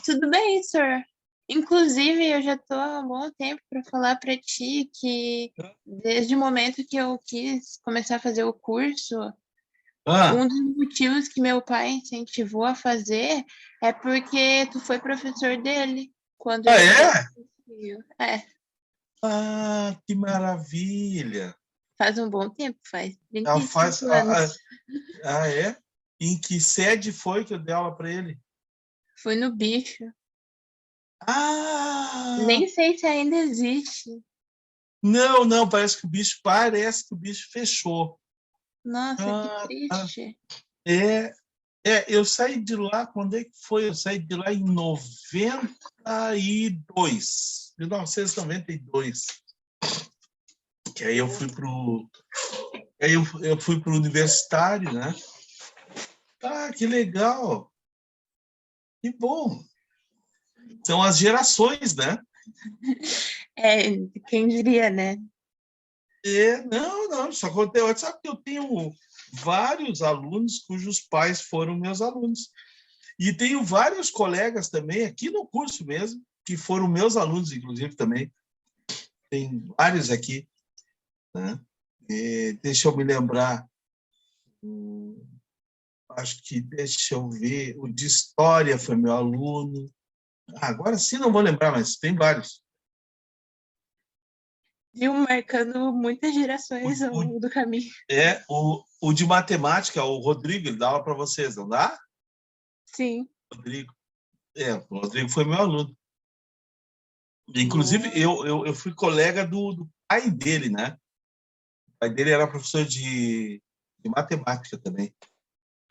Tudo bem, senhor? Inclusive, eu já estou há um bom tempo para falar para ti que, desde o momento que eu quis começar a fazer o curso, Ah, um dos motivos que meu pai incentivou a fazer é porque tu foi professor dele quando ah, ele fez é? o cursinho. É, Ah, que maravilha! faz um bom tempo, faz Ela trinta e faz. cinco anos. É? Em que sede foi que eu dei aula para ele? Fui no bicho. Ah, Nem sei se ainda existe. não, não, parece que o bicho fechou. Nossa, que Ah, tá. triste. É, eu saí de lá, quando é que foi? Eu saí de lá em 92, 1992. Que aí eu fui pro universitário, né? Ah, que legal! Que bom! São as gerações, né? É, quem diria, né? Não, não, isso acontece. Sabe que eu tenho vários alunos cujos pais foram meus alunos. E tenho vários colegas também, aqui no curso mesmo, que foram meus alunos, inclusive, também. Tem vários aqui, né? Deixa eu me lembrar. Acho que, deixa eu ver, o de História foi meu aluno. Agora sim não vou lembrar, mas tem vários. Viu marcando muitas O, gerações ao o, longo do caminho. o de matemática, o Rodrigo, ele dá aula para vocês, não dá? Sim. Rodrigo. O Rodrigo foi meu aluno. Inclusive, Nossa, eu fui colega do pai dele, né? O pai dele era professor de matemática também.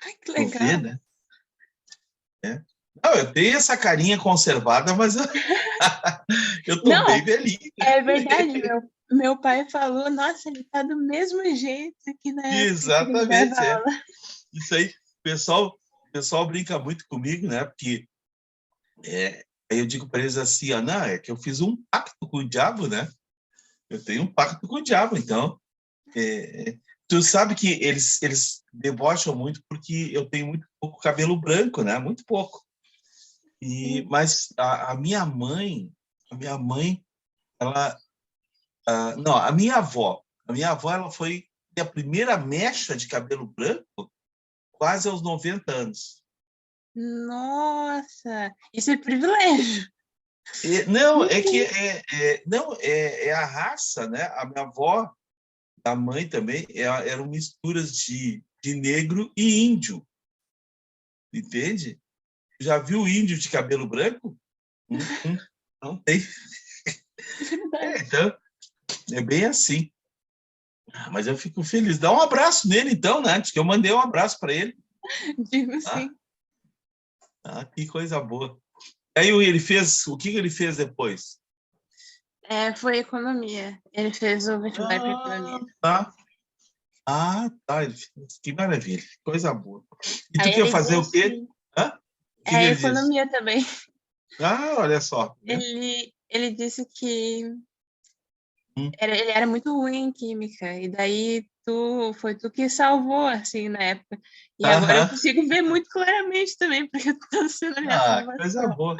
ai, que Tu vê, legal. né? É. Não, eu tenho essa carinha conservada, mas eu tô bem Não, velhinho. é verdade, meu pai falou, nossa, ele tá do mesmo jeito que na época que ele dava Exatamente, é. aula. Isso aí, o pessoal brinca muito comigo, né? Porque aí eu digo para eles assim, ah, não, é que eu fiz um pacto com o diabo, né? Eu tenho um pacto com o diabo, então. Tu sabe que eles debocham muito porque eu tenho muito pouco cabelo branco, né? Muito pouco. Sim. Mas a minha mãe, ela, não, a minha avó, ela foi a primeira mecha de cabelo branco quase aos 90 anos. Nossa, isso é privilégio. Não, é que não é a raça, né? A minha avó, a mãe também, eram misturas de negro e índio, entende? Já viu índio de cabelo branco? Não tem. Verdade. Então, é bem assim. Mas eu fico feliz. Dá um abraço nele, então, né? Acho que eu mandei um abraço para ele. Digo Ah, sim. que coisa boa. Aí ele fez, o que ele fez depois? É, foi economia. Ele fez o vestibular para Ah, economia. tá. Tá. Ele fez. Que maravilha. Que coisa boa. E tu Aí quer ele fazer o quê? disse, Hã? O que é ele disse? economia também. Ah, olha só. Né? Ele disse que Hum. ele era muito ruim em química, e daí foi tu que salvou, assim, na época. E agora eu Aham. consigo ver muito claramente também, porque tu tá sendo a minha Coisa salvação, boa.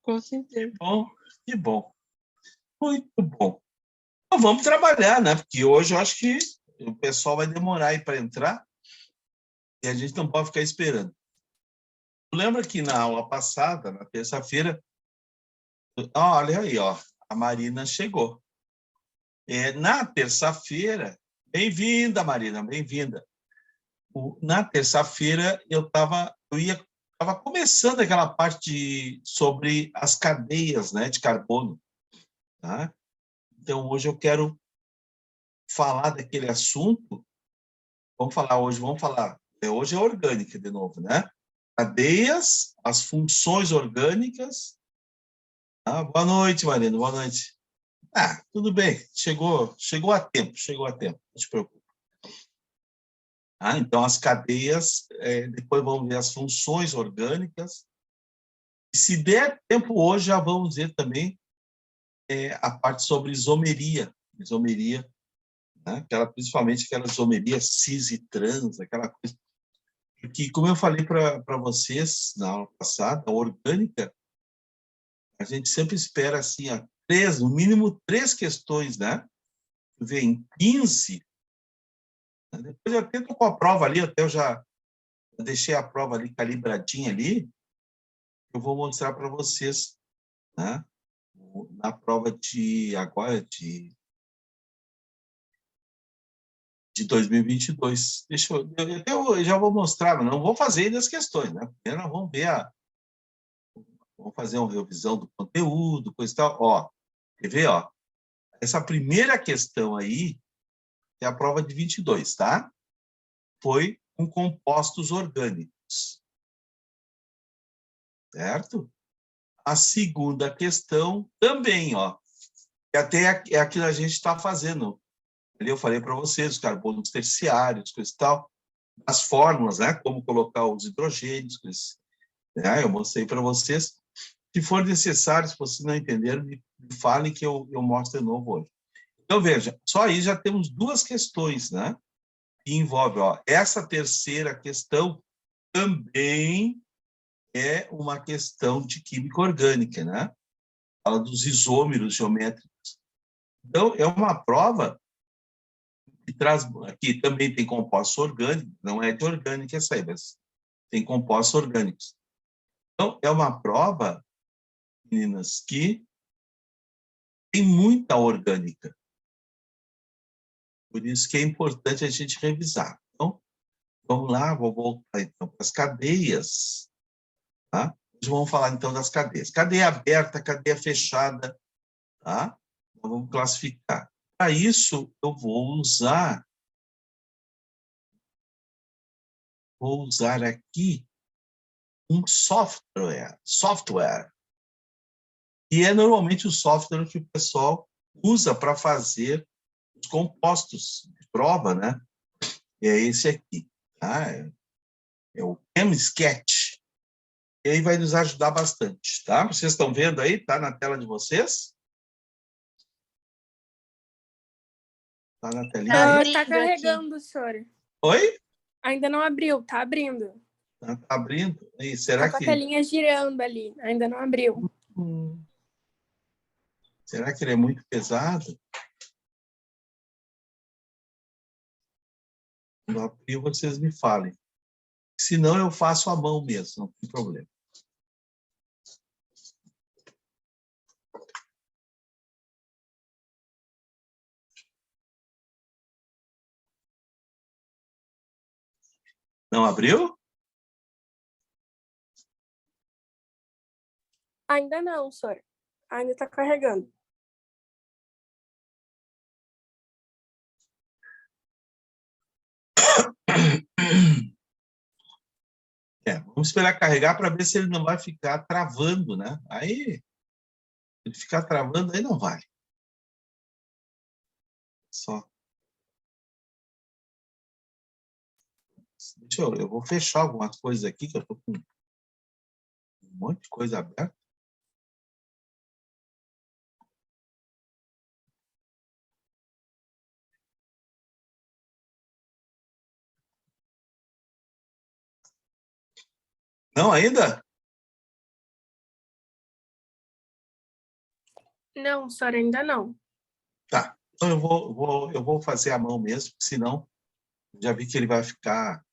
com certeza. Bom, que bom. Muito bom. Então, vamos trabalhar, né? Porque hoje eu acho que o pessoal vai demorar aí para entrar e a gente não pode ficar esperando. Tu lembra que na aula passada, na terça-feira, olha aí, ó, a Marina chegou. Na terça-feira, bem-vinda, Marina, bem-vinda. Na terça-feira eu estava começando aquela parte sobre as cadeias, né, de carbono, tá? Então hoje eu quero falar daquele assunto. Hoje é orgânica de novo, né? Cadeias, as funções orgânicas. Boa noite, Marina, boa noite. Tudo bem, chegou a tempo, não te preocupe. Então, as cadeias, depois vamos ver as funções orgânicas. E se der tempo hoje, já vamos ver também a parte sobre isomeria, né? Principalmente aquela isomeria cis e trans, aquela coisa. Porque, como eu falei para vocês na aula passada, a orgânica a gente sempre espera assim, ó, no mínimo 3 questões, né? Vê, em 15, né? Depois eu até estou com a prova ali, até eu já deixei a prova ali calibradinha ali, eu vou mostrar para vocês, né? Na prova de agora, de 2022. Eu já vou mostrar, mas não vou fazer ainda as questões, né? Primeiro nós vamos ver vamos fazer uma revisão do conteúdo, coisa e tal. Ó, quer ver, ó? Essa primeira questão aí é a prova de 22, tá? Foi com compostos orgânicos. Certo? A segunda questão também, ó. E até é aquilo que a gente está fazendo. Ali eu falei para vocês, os carbonos terciários, coisa e tal, as fórmulas, né? Como colocar os hidrogênios, né? Eu mostrei para vocês. Se for necessário, se vocês não entenderam, me falem que eu mostro de novo hoje. Então, veja, só aí já temos 2 questões, né? Que envolve, ó, essa terceira questão também é uma questão de química orgânica, né? Fala dos isômeros geométricos. Então, é uma prova que traz, aqui também tem compostos orgânicos, não é de orgânica essa aí, mas tem compostos orgânicos. Então, é uma prova, meninas, que tem muita orgânica. Por isso que é importante a gente revisar. Então, vamos lá, vou voltar então para as cadeias. Tá? Hoje vamos falar então das cadeias. Cadeia aberta, cadeia fechada. Tá? Então, vamos classificar. Para isso, eu vou usar aqui um software. E é normalmente o software que o pessoal usa para fazer os compostos de prova, né? É esse aqui, tá? É o ChemSketch. E aí vai nos ajudar bastante, tá? Vocês estão vendo aí? Tá na tela de vocês? Tá na telinha aí? Tá carregando, senhora. Oi? Ainda não abriu, tá abrindo. Tá abrindo? E será Tá com que... a telinha girando ali, ainda não abriu. Será que ele é muito pesado? Quando abrir, vocês me falem. Se não, eu faço à mão mesmo, não tem problema. Não abriu? Ainda não, senhora. Ainda tá carregando. Vamos esperar carregar para ver se ele não vai ficar travando, né? Aí, ele ficar travando, aí não vale. Só. Eu vou fechar algumas coisas aqui, que eu estou com um monte de coisa aberta. Não, ainda? Não, senhora, ainda não. Tá. Então eu vou fazer a mão mesmo, porque senão já vi que ele vai ficar...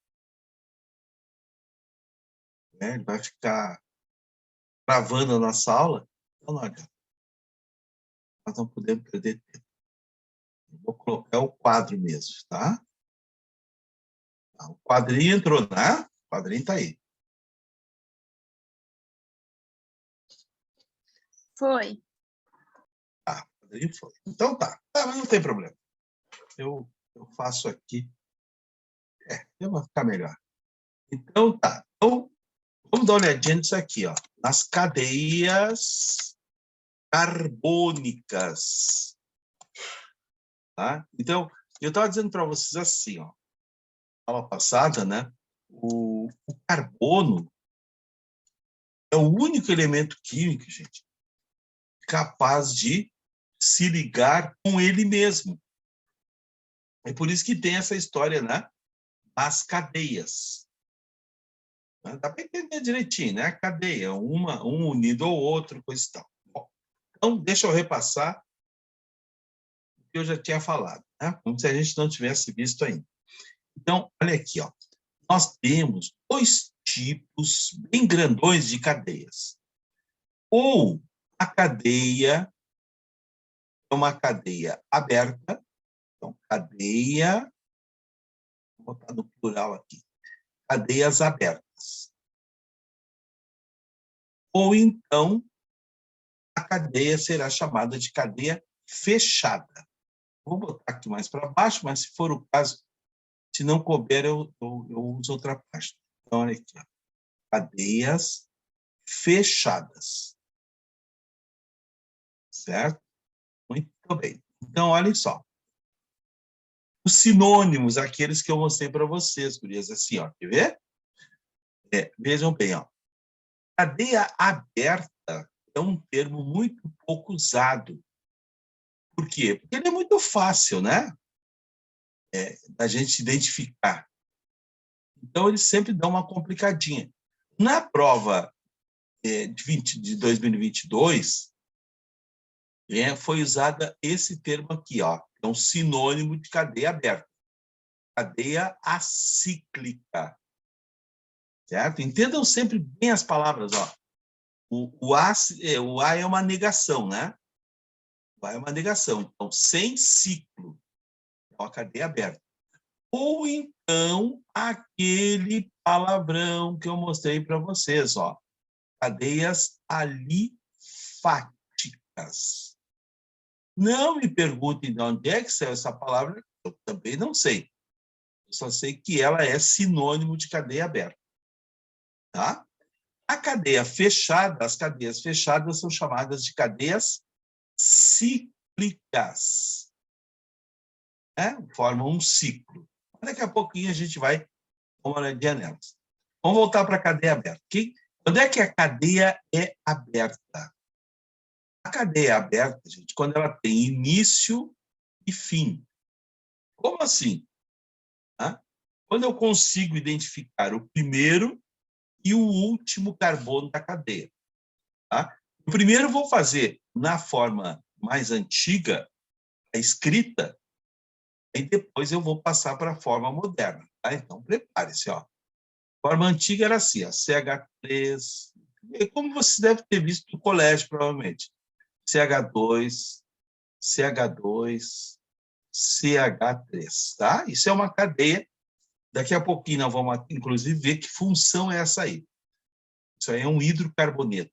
Né, ele vai ficar travando a nossa aula. Então, não adianta. Nós não podemos perder tempo. Eu vou colocar o quadro mesmo, tá? O quadrinho entrou, né? O quadrinho está aí. Foi. Ah, o quadrinho foi. Então tá. Mas não tem problema. Eu faço aqui. Eu vou ficar melhor. Então tá. Então, vamos dar uma olhadinha nisso aqui, ó. Nas cadeias carbônicas. Tá? Então, eu estava dizendo para vocês assim, ó. Na aula passada, né? O carbono é o único elemento químico, gente, capaz de se ligar com ele mesmo. É por isso que tem essa história, né? As cadeias. Dá para entender direitinho, né? A cadeia, um unido ao outro, coisa e tal. Então, deixa eu repassar o que eu já tinha falado, né? Como se a gente não tivesse visto ainda. Então, olha aqui, ó. Nós temos 2 tipos bem grandões de cadeias. Ou a cadeia é uma cadeia aberta, então, cadeia, vou botar no plural aqui, cadeias abertas. Ou então, a cadeia será chamada de cadeia fechada. Vou botar aqui mais para baixo, mas se for o caso, se não couber, eu uso outra página. Então, olha aqui, ó. Cadeias fechadas. Certo? Muito bem. Então, olhem só. Os sinônimos, aqueles que eu mostrei para vocês, gurias, assim, ó. Quer ver? Vejam bem, ó. Cadeia aberta é um termo muito pouco usado. Por quê? Porque ele é muito fácil, né? Da gente identificar. Então, ele sempre dá uma complicadinha. Na prova de 2022, foi usada esse termo aqui, ó. É um sinônimo de cadeia aberta. Cadeia acíclica. Certo? Entendam sempre bem as palavras, ó. O A é uma negação, né? O A é uma negação. Então, sem ciclo. É uma cadeia aberta. Ou então, aquele palavrão que eu mostrei para vocês, ó. Cadeias alifáticas. Não me perguntem de onde é que saiu essa palavra, eu também não sei. Eu só sei que ela é sinônimo de cadeia aberta. Tá? A cadeia fechada, as cadeias fechadas são chamadas de cadeias cíclicas. Formam um ciclo. Daqui a pouquinho a gente vai dar uma olhadinha nelas. Vamos voltar para a cadeia aberta. Quando é que a cadeia é aberta? A cadeia aberta, gente, quando ela tem início e fim. Como assim? Quando eu consigo identificar o primeiro e o último carbono da cadeia. Tá? O primeiro eu vou fazer na forma mais antiga, a escrita, e depois eu vou passar para a forma moderna. Tá? Então, prepare-se. A forma antiga era assim, ó, CH3, como você deve ter visto no colégio, provavelmente. CH2, CH2, CH3. Tá? Isso é uma cadeia. Daqui a pouquinho nós vamos, inclusive, ver que função é essa aí. Isso aí é um hidrocarboneto.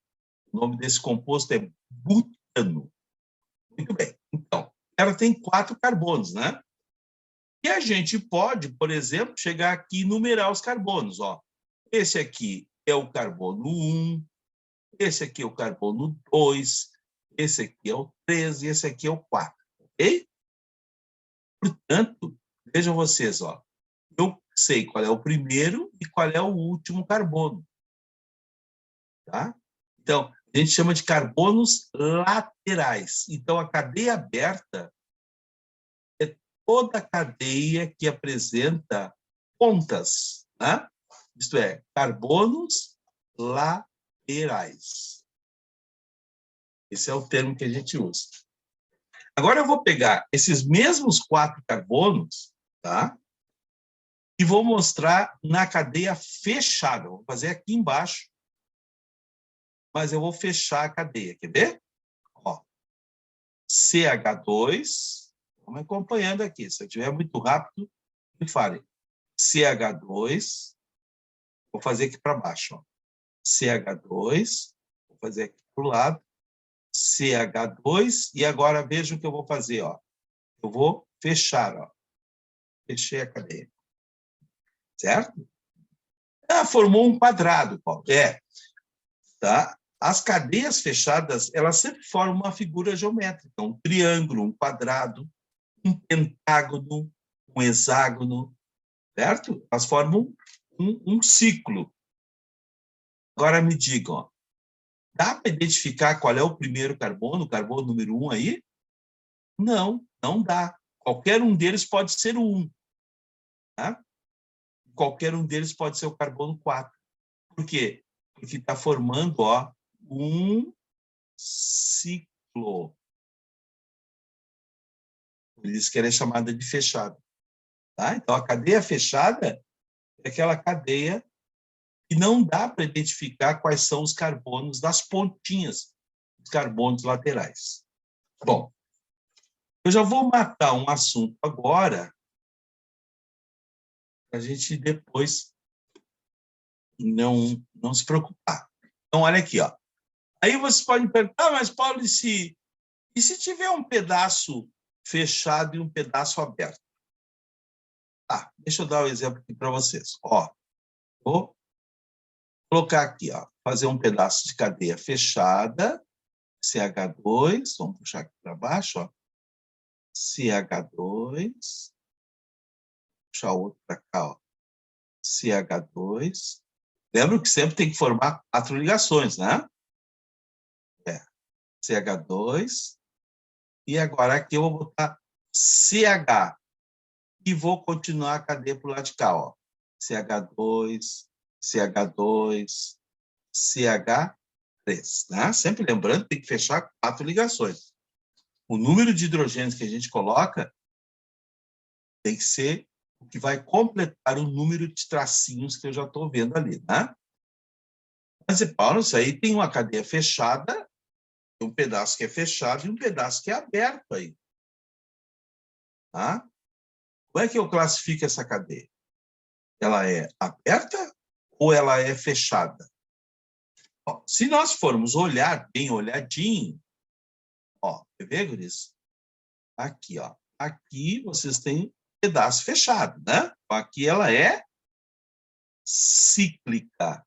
O nome desse composto é butano. Muito bem. Então, ela tem 4 carbonos, né? E a gente pode, por exemplo, chegar aqui e numerar os carbonos. Ó. Esse aqui é o carbono 1, esse aqui é o carbono 2, esse aqui é o 3 e esse aqui é o 4. Ok? Portanto, vejam vocês, ó. Eu sei qual é o primeiro e qual é o último carbono. Tá? Então, a gente chama de carbonos laterais. Então, a cadeia aberta é toda a cadeia que apresenta pontas, né? Isto é, carbonos laterais. Esse é o termo que a gente usa. Agora eu vou pegar esses mesmos 4 carbonos, tá? E vou mostrar na cadeia fechada. Vou fazer aqui embaixo, mas eu vou fechar a cadeia. Quer ver? Ó, CH2, vamos acompanhando aqui. Se eu estiver muito rápido, me fale. CH2, vou fazer aqui para baixo. Ó. CH2, vou fazer aqui para o lado. CH2, e agora veja o que eu vou fazer. Ó. Eu vou fechar. Ó. Fechei a cadeia. Certo? Formou um quadrado, Paulo. Tá? As cadeias fechadas, elas sempre formam uma figura geométrica, um triângulo, um quadrado, um pentágono, um hexágono, certo? Elas formam um ciclo. Agora me digam, ó, dá para identificar qual é o primeiro carbono, o carbono número 1 aí? Não, não dá. Qualquer um deles pode ser o 1. Tá? Qualquer um deles pode ser o carbono 4. Por quê? Porque está formando, ó, um ciclo. ciclo. Por isso que ela é chamada de fechada. Tá? Então, a cadeia fechada é aquela cadeia que não dá para identificar quais são os carbonos das pontinhas, os carbonos laterais. Bom, eu já vou matar um assunto agora, para a gente depois não se preocupar. Então, olha aqui, ó. Aí vocês podem perguntar, mas, Paulo, e se tiver um pedaço fechado e um pedaço aberto? Ah, deixa eu dar um exemplo aqui para vocês. Ó, vou colocar aqui, ó, fazer um pedaço de cadeia fechada, CH2, vamos puxar aqui para baixo, ó, CH2, puxar o outro para cá, ó, CH2. Lembra que sempre tem que formar 4 ligações, né? CH2. E agora aqui eu vou botar CH. E vou continuar a cadeia para o lado de cá, ó. CH2, CH2, CH3, né? Sempre lembrando, tem que fechar 4 ligações. O número de hidrogênios que a gente coloca tem que ser o que vai completar o número de tracinhos que eu já estou vendo ali, né? Mas, Paulo, isso aí tem uma cadeia fechada, tem um pedaço que é fechado e um pedaço que é aberto aí. Tá? Como é que eu classifico essa cadeia? Ela é aberta ou ela é fechada? Ó, se nós formos olhar bem olhadinho, ó, quer ver, guris? Aqui, ó. Aqui vocês têm pedaço fechado, né? Aqui ela é cíclica.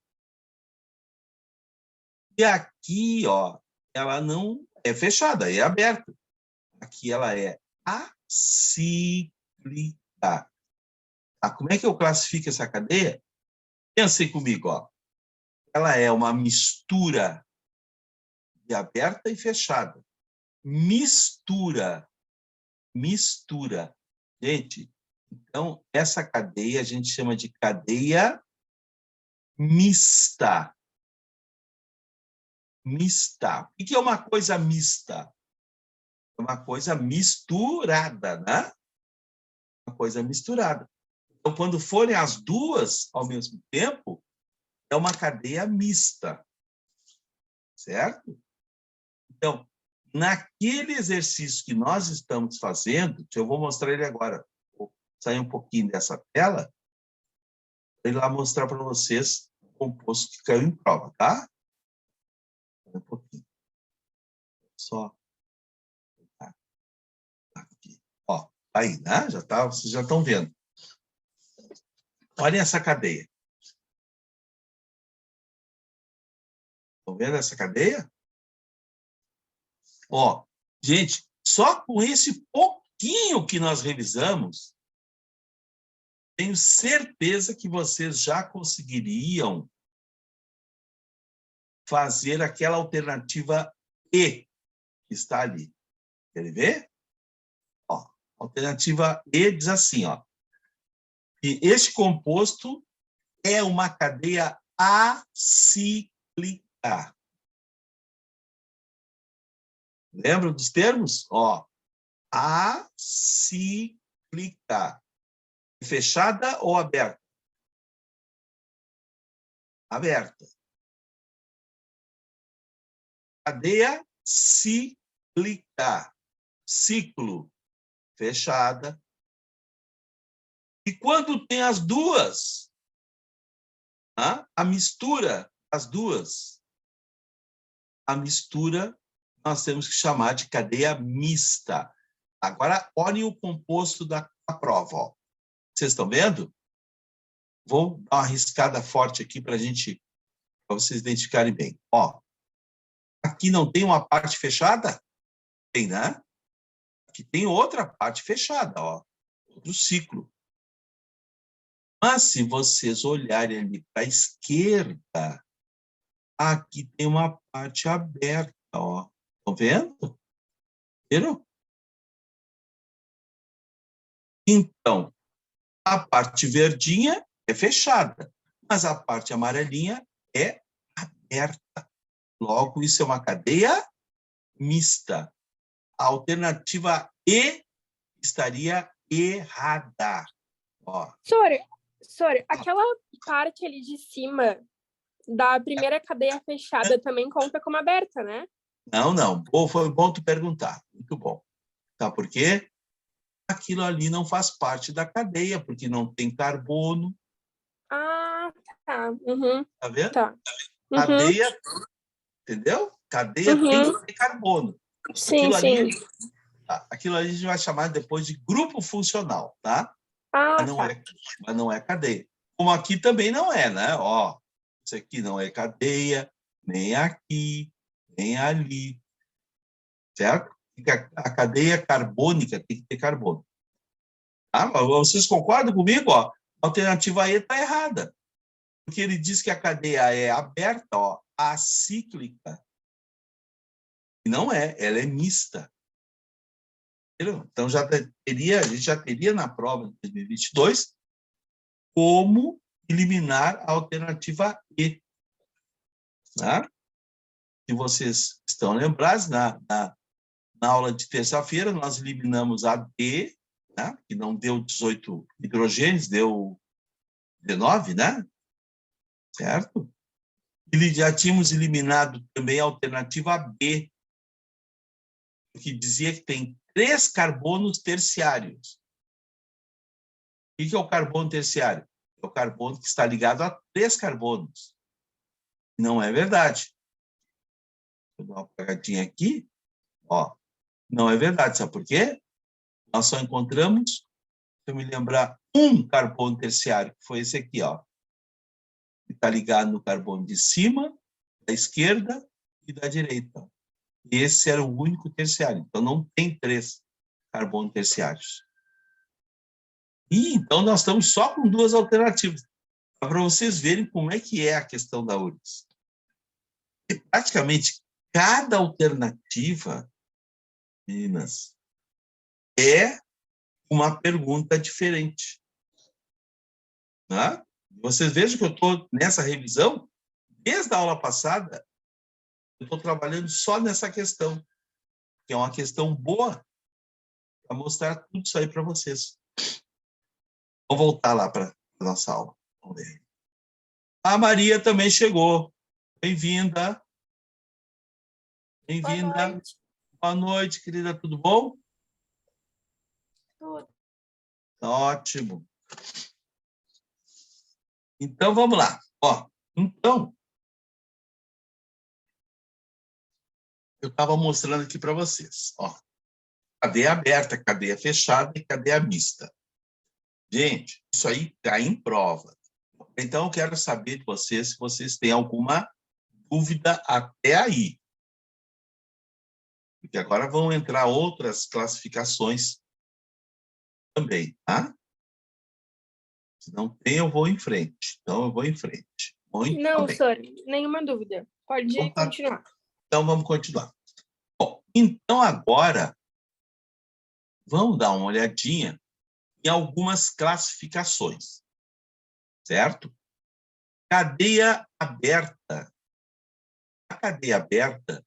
E aqui, ó, ela não é fechada, é aberta. Aqui ela é acíclica. Ah, como é que eu classifico essa cadeia? Pensem comigo, ó. Ela é uma mistura de aberta e fechada. Mistura. Gente, então, essa cadeia a gente chama de cadeia mista. Mista. O que é uma coisa mista? É uma coisa misturada, né? Uma coisa misturada. Então, quando forem as duas ao mesmo tempo, é uma cadeia mista. Certo? Então, naquele exercício que nós estamos fazendo, eu vou mostrar ele agora. Vou sair um pouquinho dessa tela para ir lá mostrar para vocês o composto que caiu em prova, tá? Um pouquinho. Só. Aqui. Ó, aí, né? Já tá, vocês já estão vendo. Olhem essa cadeia. Estão vendo essa cadeia? Ó, gente, só com esse pouquinho que nós revisamos, tenho certeza que vocês já conseguiriam fazer aquela alternativa E que está ali. Quer ver? Ó, a alternativa E diz assim, ó, que este composto é uma cadeia acíclica. Lembra dos termos? Ó, acíclica. Fechada ou aberta? Aberta. Cadeia cíclica. Ciclo. Fechada. E quando tem as duas, a mistura, as duas, a mistura nós temos que chamar de cadeia mista. Agora, olhem o composto da prova. Ó. Vocês estão vendo? Vou dar uma riscada forte aqui para vocês identificarem bem. Ó, aqui não tem uma parte fechada? Tem, né? Aqui tem outra parte fechada, ó, outro ciclo. Mas se vocês olharem ali para a esquerda, aqui tem uma parte aberta, ó. Estão vendo? Viram? Então, a parte verdinha é fechada, mas a parte amarelinha é aberta. Logo, isso é uma cadeia mista. A alternativa E estaria errada. Ó. Sora, aquela parte ali de cima da primeira cadeia fechada também conta como aberta, né? Não. Foi bom tu perguntar. Muito bom. Tá? Por quê? Aquilo ali não faz parte da cadeia, porque não tem carbono. Ah, tá. Uhum. Tá vendo? Tá. Uhum. Cadeia, entendeu? Cadeia tem que ter carbono. Sim, sim. Aquilo ali a gente vai chamar depois de grupo funcional, tá? Ah, Mas não é cadeia. Como aqui também não é, né? Ó, isso aqui não é cadeia, nem aqui, nem ali. Certo? A cadeia carbônica tem que ter carbono. Tá? Vocês concordam comigo? Ó? A alternativa E está errada. Porque ele diz que a cadeia é aberta, ó, acíclica. E não é, ela é mista. Entendeu? Então, a gente já teria na prova de 2022 como eliminar a alternativa E. Tá? Se vocês estão lembrados, na aula de terça-feira, nós eliminamos a D, né? Que não deu 18 hidrogênios, deu 19, né? Certo? E já tínhamos eliminado também a alternativa B, que dizia que tem 3 carbonos terciários. O que é o carbono terciário? É o carbono que está ligado a 3 carbonos. Não é verdade. Vou dar uma apagadinha aqui. Ó, não é verdade. Sabe por quê? Nós só encontramos, se eu me lembrar, um carbono terciário, que foi esse aqui, ó. Que está ligado no carbono de cima, da esquerda e da direita. Esse era o único terciário. Então, não tem 3 carbonos terciários. E, então, nós estamos só com 2 alternativas. Para vocês verem como é que é a questão da URGS. E, praticamente, cada alternativa, meninas, é uma pergunta diferente. Né? Vocês vejam que eu estou nessa revisão, desde a aula passada, eu estou trabalhando só nessa questão, que é uma questão boa, para mostrar tudo isso aí para vocês. Vou voltar lá para a nossa aula. Vamos ver. A Maria também chegou. Bem-vinda. Bem-vinda. Boa noite. Boa noite, querida. Tudo bom? Tudo. Ótimo. Então, vamos lá. Ó, então, eu estava mostrando aqui para vocês. Ó, cadeia aberta, cadeia fechada e cadeia mista. Gente, isso aí cai em prova. Então, eu quero saber de vocês se vocês têm alguma dúvida até aí. Porque agora vão entrar outras classificações também, tá? Se não tem, eu vou em frente. Então, eu vou em frente. Muito Não, bem. Sora, nenhuma dúvida. Pode continuar. Então, vamos continuar. Bom, então, agora, vamos dar uma olhadinha em algumas classificações, certo? Cadeia aberta. A cadeia aberta,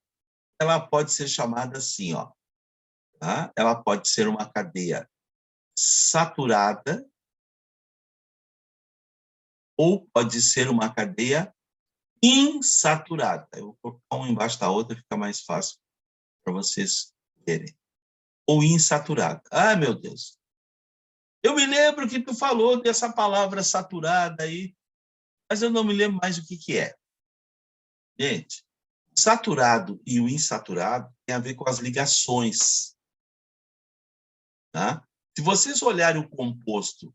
ela pode ser chamada assim, ó. Tá? Ela pode ser uma cadeia saturada ou pode ser uma cadeia insaturada. Eu vou colocar uma embaixo da outra, fica mais fácil para vocês verem. Ou insaturada. Ah, meu Deus. Eu me lembro que tu falou dessa palavra saturada aí, mas eu não me lembro mais o que é. Gente, o saturado e o insaturado tem a ver com as ligações. Tá? Se vocês olharem o composto,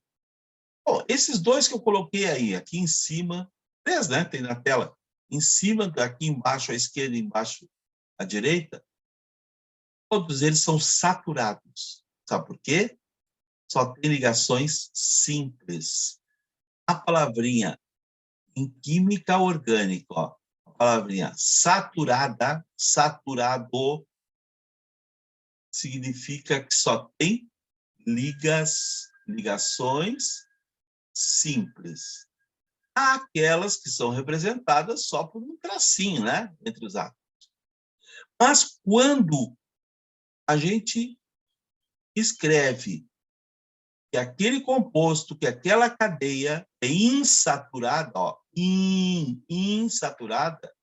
esses dois que eu coloquei aí, aqui em cima, 3, né? Tem na tela. Em cima, aqui embaixo à esquerda, embaixo à direita, todos eles são saturados. Sabe por quê? Só tem ligações simples. A palavrinha em química orgânica, ó, a palavrinha saturada, saturado, significa que só tem ligações simples. Há aquelas que são representadas só por um tracinho, né? Entre os átomos. Mas quando a gente escreve que aquele composto, que aquela cadeia é insaturada, ó, insaturada,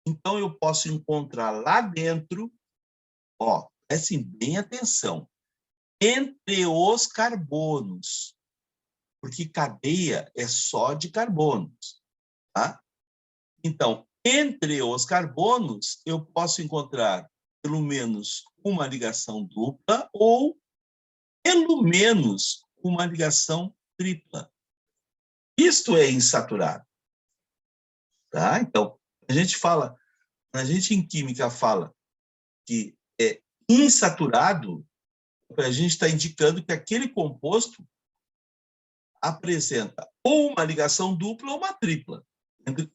então eu posso encontrar lá dentro, ó, prestem bem atenção, entre os carbonos, porque cadeia é só de carbonos, tá? Então, entre os carbonos, eu posso encontrar pelo menos uma ligação dupla ou pelo menos uma ligação tripla. Isto é insaturado, tá? Então, a gente em química fala que é insaturado, a gente está indicando que aquele composto apresenta ou uma ligação dupla ou uma tripla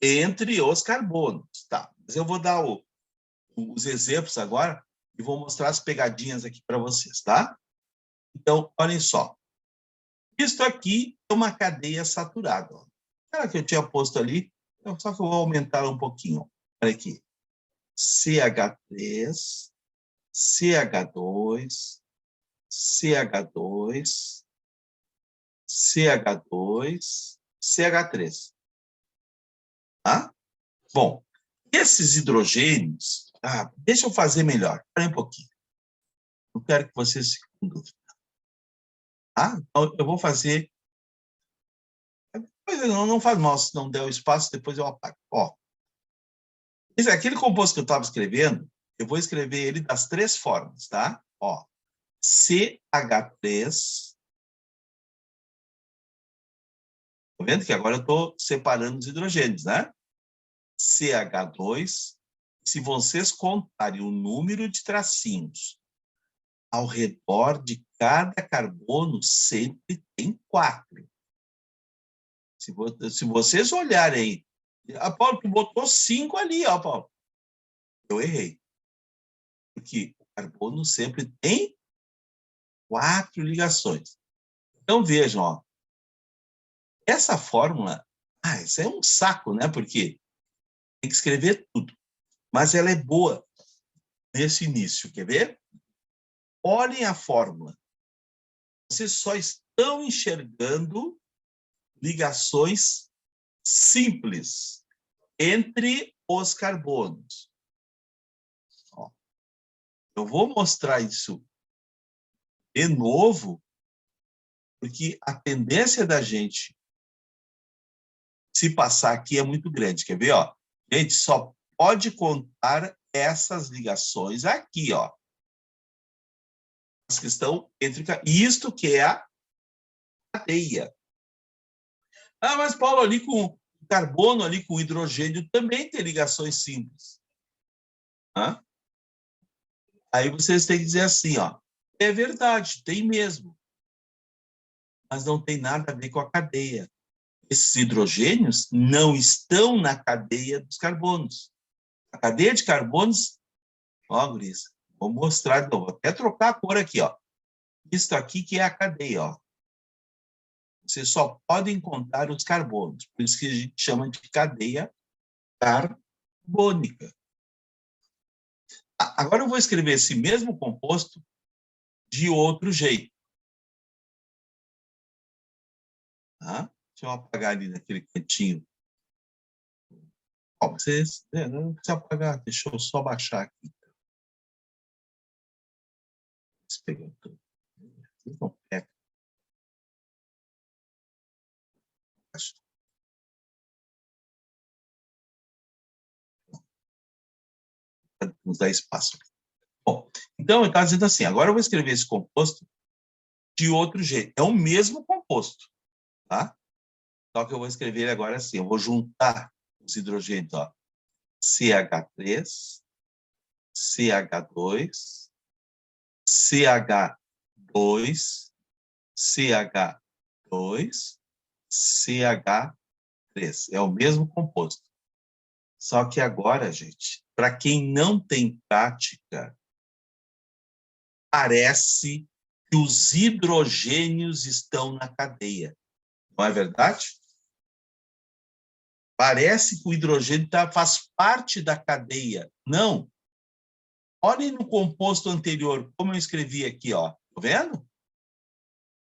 entre os carbonos, tá? Mas eu vou dar os exemplos agora e vou mostrar as pegadinhas aqui para vocês, tá? Então, olhem só. Isso aqui é uma cadeia saturada. Ó. Aquela que eu tinha posto ali, só que eu vou aumentar um pouquinho. Olha aqui. CH3, CH2, CH2, CH2, CH3. Tá? Bom, esses hidrogênios... deixa eu fazer melhor. Espera um pouquinho. Não quero que vocês fiquem com dúvida. Tá? Então, eu vou fazer... Não faz mal se não der o espaço, depois eu apago. Ó, aquele composto que eu estava escrevendo, eu vou escrever ele das três formas, tá? Ó, CH3. Tá vendo que agora eu estou separando os hidrogênios, né? CH2. Se vocês contarem o número de tracinhos ao redor de cada carbono, sempre tem 4. Se vocês olharem, Paulo, tu botou 5 ali, ó, Paulo. Eu errei. Porque o carbono sempre tem 4 ligações. Então, vejam, ó. Essa fórmula, isso é um saco, né? Porque tem que escrever tudo. Mas ela é boa nesse início, quer ver? Olhem a fórmula. Vocês só estão enxergando ligações simples entre os carbonos. Ó, eu vou mostrar isso de novo, porque a tendência da gente se passar aqui é muito grande. Quer ver? Ó? Gente, só pode contar essas ligações aqui, ó. As que estão entre... Isto que é a cadeia. Mas, Paulo, ali com carbono, ali com hidrogênio, também tem ligações simples. Aí vocês têm que dizer assim, ó, é verdade, tem mesmo. Mas não tem nada a ver com a cadeia. Esses hidrogênios não estão na cadeia dos carbonos. A cadeia de carbonos, ó, guris, vou mostrar de novo, vou até trocar a cor aqui, ó. Isso aqui que é a cadeia, ó. Vocês só podem contar os carbonos, por isso que a gente chama de cadeia carbônica. Agora eu vou escrever esse mesmo composto de outro jeito. Tá? Deixa eu apagar ali naquele cantinho. Ó, vocês, não precisa apagar, deixa eu só baixar aqui. Vocês não pegam. Nos dá espaço. Bom, então eu estava dizendo assim, agora eu vou escrever esse composto de outro jeito. É o mesmo composto, tá? Só que eu vou escrever ele agora assim, eu vou juntar os hidrogênios, ó. CH3, CH2, CH2, CH2, CH3. É o mesmo composto. Só que agora, gente, para quem não tem prática, parece que os hidrogênios estão na cadeia. Não é verdade? Parece que o hidrogênio faz parte da cadeia. Não. Olhem no composto anterior, como eu escrevi aqui, ó. Tá vendo?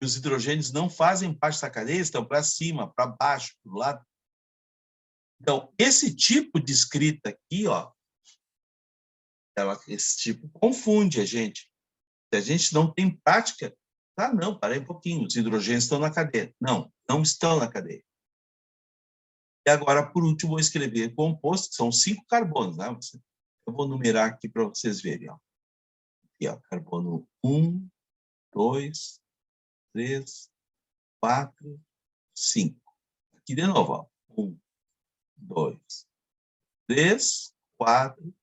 Os hidrogênios não fazem parte da cadeia, estão para cima, para baixo, para o lado. Então, esse tipo de escrita aqui, ó, esse tipo confunde a gente. Se a gente não tem prática, não, parei um pouquinho, os hidrogênios estão na cadeia. Não, não estão na cadeia. E agora, por último, vou escrever composto, são 5 carbonos, né? Eu vou numerar aqui para vocês verem, ó. Aqui, ó, carbono 1, 2, 3, 4, 5. Aqui de novo, ó. 1, 2, 3, 4,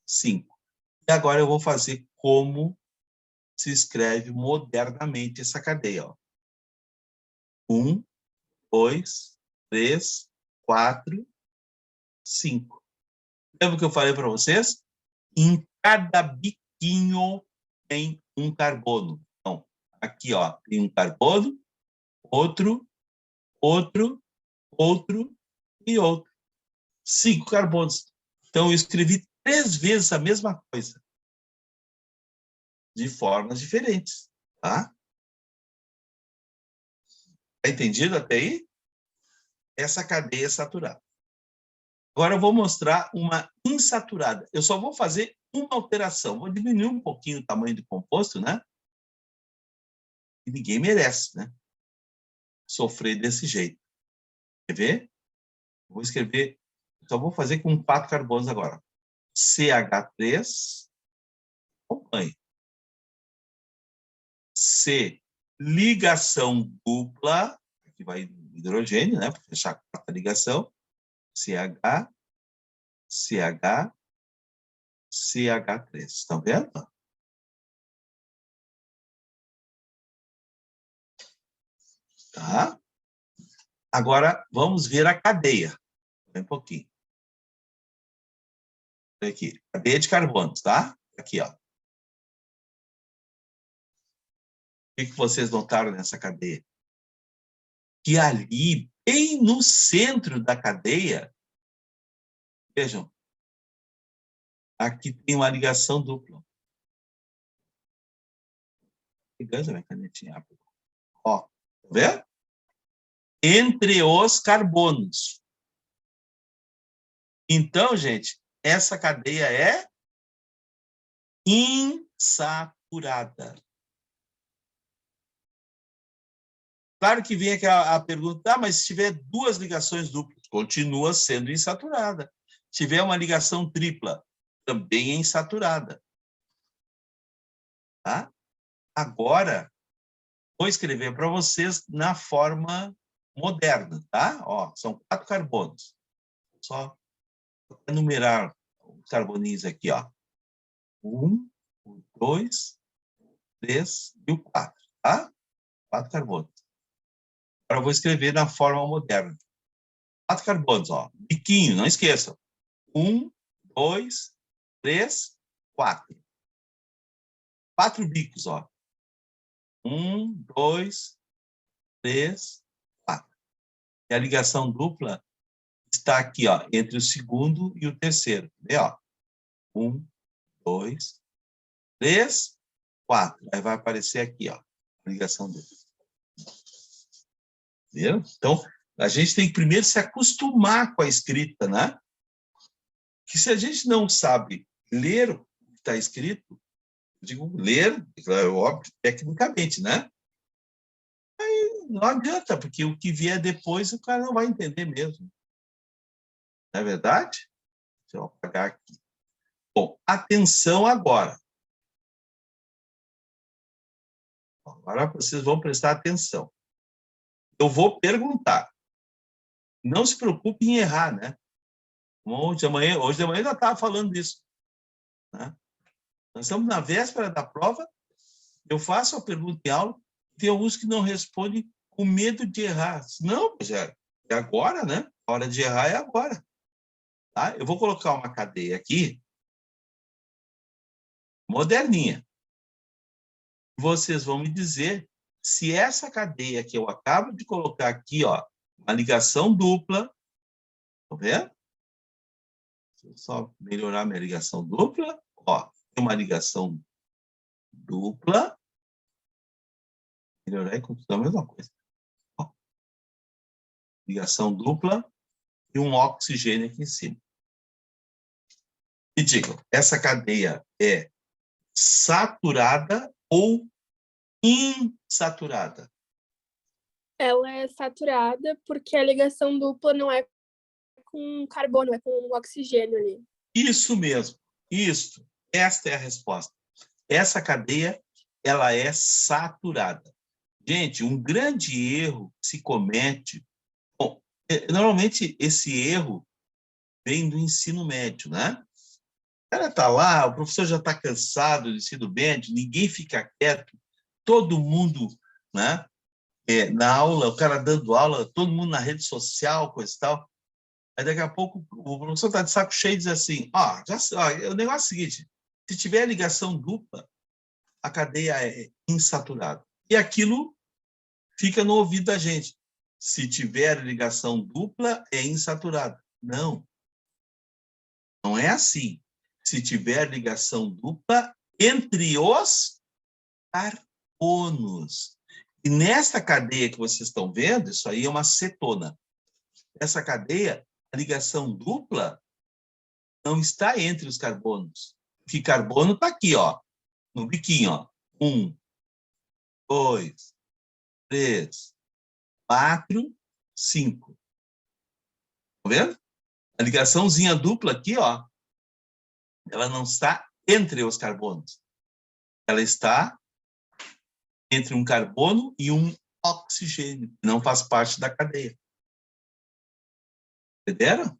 5. E agora eu vou fazer como se escreve modernamente essa cadeia, ó. 1, 2, 3, 4, 5. Lembra que eu falei para vocês? Em cada biquinho tem um carbono. Então, aqui, ó, tem um carbono, outro, outro, outro e outro. 5 carbonos. Então, eu escrevi 3 vezes a mesma coisa, de formas diferentes, tá? Tá entendido até aí? Essa cadeia é saturada. Agora eu vou mostrar uma insaturada. Eu só vou fazer uma alteração. Vou diminuir um pouquinho o tamanho do composto, né? E ninguém merece, né? Sofrer desse jeito. Quer ver? Vou escrever, só vou fazer com 4 carbonos agora. CH3, acompanhe. C, ligação dupla, aqui vai hidrogênio, né? Para fechar a quarta ligação. CH, CH, CH3. Estão vendo? Tá? Agora, vamos ver a cadeia. Um pouquinho. Aqui, cadeia de carbonos, tá? Aqui, ó. O que vocês notaram nessa cadeia? Que ali, bem no centro da cadeia, vejam, aqui tem uma ligação dupla. Pegando a minha canetinha. Ó, tá vendo? Entre os carbonos. Então, gente, essa cadeia é insaturada. Claro que vem aqui a pergunta, mas se tiver 2 ligações duplas, continua sendo insaturada. Se tiver uma ligação tripla, também é insaturada. Tá? Agora, vou escrever para vocês na forma moderna, tá? Ó, são 4 carbonos. Só enumerar os carboninhos aqui, ó. 1, 2, 3 e o 4, tá? 4 carbonos. Agora eu vou escrever na forma moderna. 4 carbonos, ó. Biquinho, não esqueçam. 1, 2, 3, 4. 4 bicos, ó. 1, 2, 3, 4. E a ligação dupla está aqui, ó, entre o segundo e o terceiro. Vê, ó. 1, 2, 3, 4. Aí vai aparecer aqui, ó, a ligação dupla. Viu? Então, a gente tem que primeiro se acostumar com a escrita, né? Que se a gente não sabe ler o que está escrito, eu digo ler, é óbvio, tecnicamente, né? Aí não adianta, porque o que vier depois o cara não vai entender mesmo. Não é verdade? Deixa eu apagar aqui. Bom, atenção agora. Agora vocês vão prestar atenção. Eu vou perguntar. Não se preocupe em errar, né? Hoje de manhã eu ainda estava falando disso. Né? Nós estamos na véspera da prova, eu faço a pergunta em aula, tem alguns que não respondem com medo de errar. Não, é agora, né? A hora de errar é agora. Tá? Eu vou colocar uma cadeia aqui, moderninha. Vocês vão me dizer se essa cadeia que eu acabo de colocar aqui, ó, uma ligação dupla, tá vendo? Deixa eu só melhorar minha ligação dupla. Ó, uma ligação dupla. Melhorar e continuar a mesma coisa. Ó, ligação dupla e um oxigênio aqui em cima. E digam, essa cadeia é saturada ou insaturada? Ela é saturada porque a ligação dupla não é com carbono, é com oxigênio ali. Isso mesmo. Isso. Esta é a resposta. Essa cadeia, ela é saturada. Gente, um grande erro se comete... Bom, normalmente esse erro vem do ensino médio, né? O cara está lá, o professor já está cansado do ensino médio, ninguém fica quieto, todo mundo, né? Na aula, o cara dando aula, todo mundo na rede social, coisa e tal. Aí daqui a pouco o professor está de saco cheio e diz assim, o negócio é o seguinte, se tiver ligação dupla, a cadeia é insaturada. E aquilo fica no ouvido da gente. Se tiver ligação dupla, é insaturada. Não. Não é assim. Se tiver ligação dupla entre os carbonos. E nesta cadeia que vocês estão vendo, isso aí é uma cetona. Essa cadeia, a ligação dupla não está entre os carbonos. Porque carbono está aqui, ó, no biquinho. Ó. 1, 2, 3, 4, 5. Tá vendo? A ligaçãozinha dupla aqui, ó, ela não está entre os carbonos. Ela está entre um carbono e um oxigênio, que não faz parte da cadeia. Entenderam?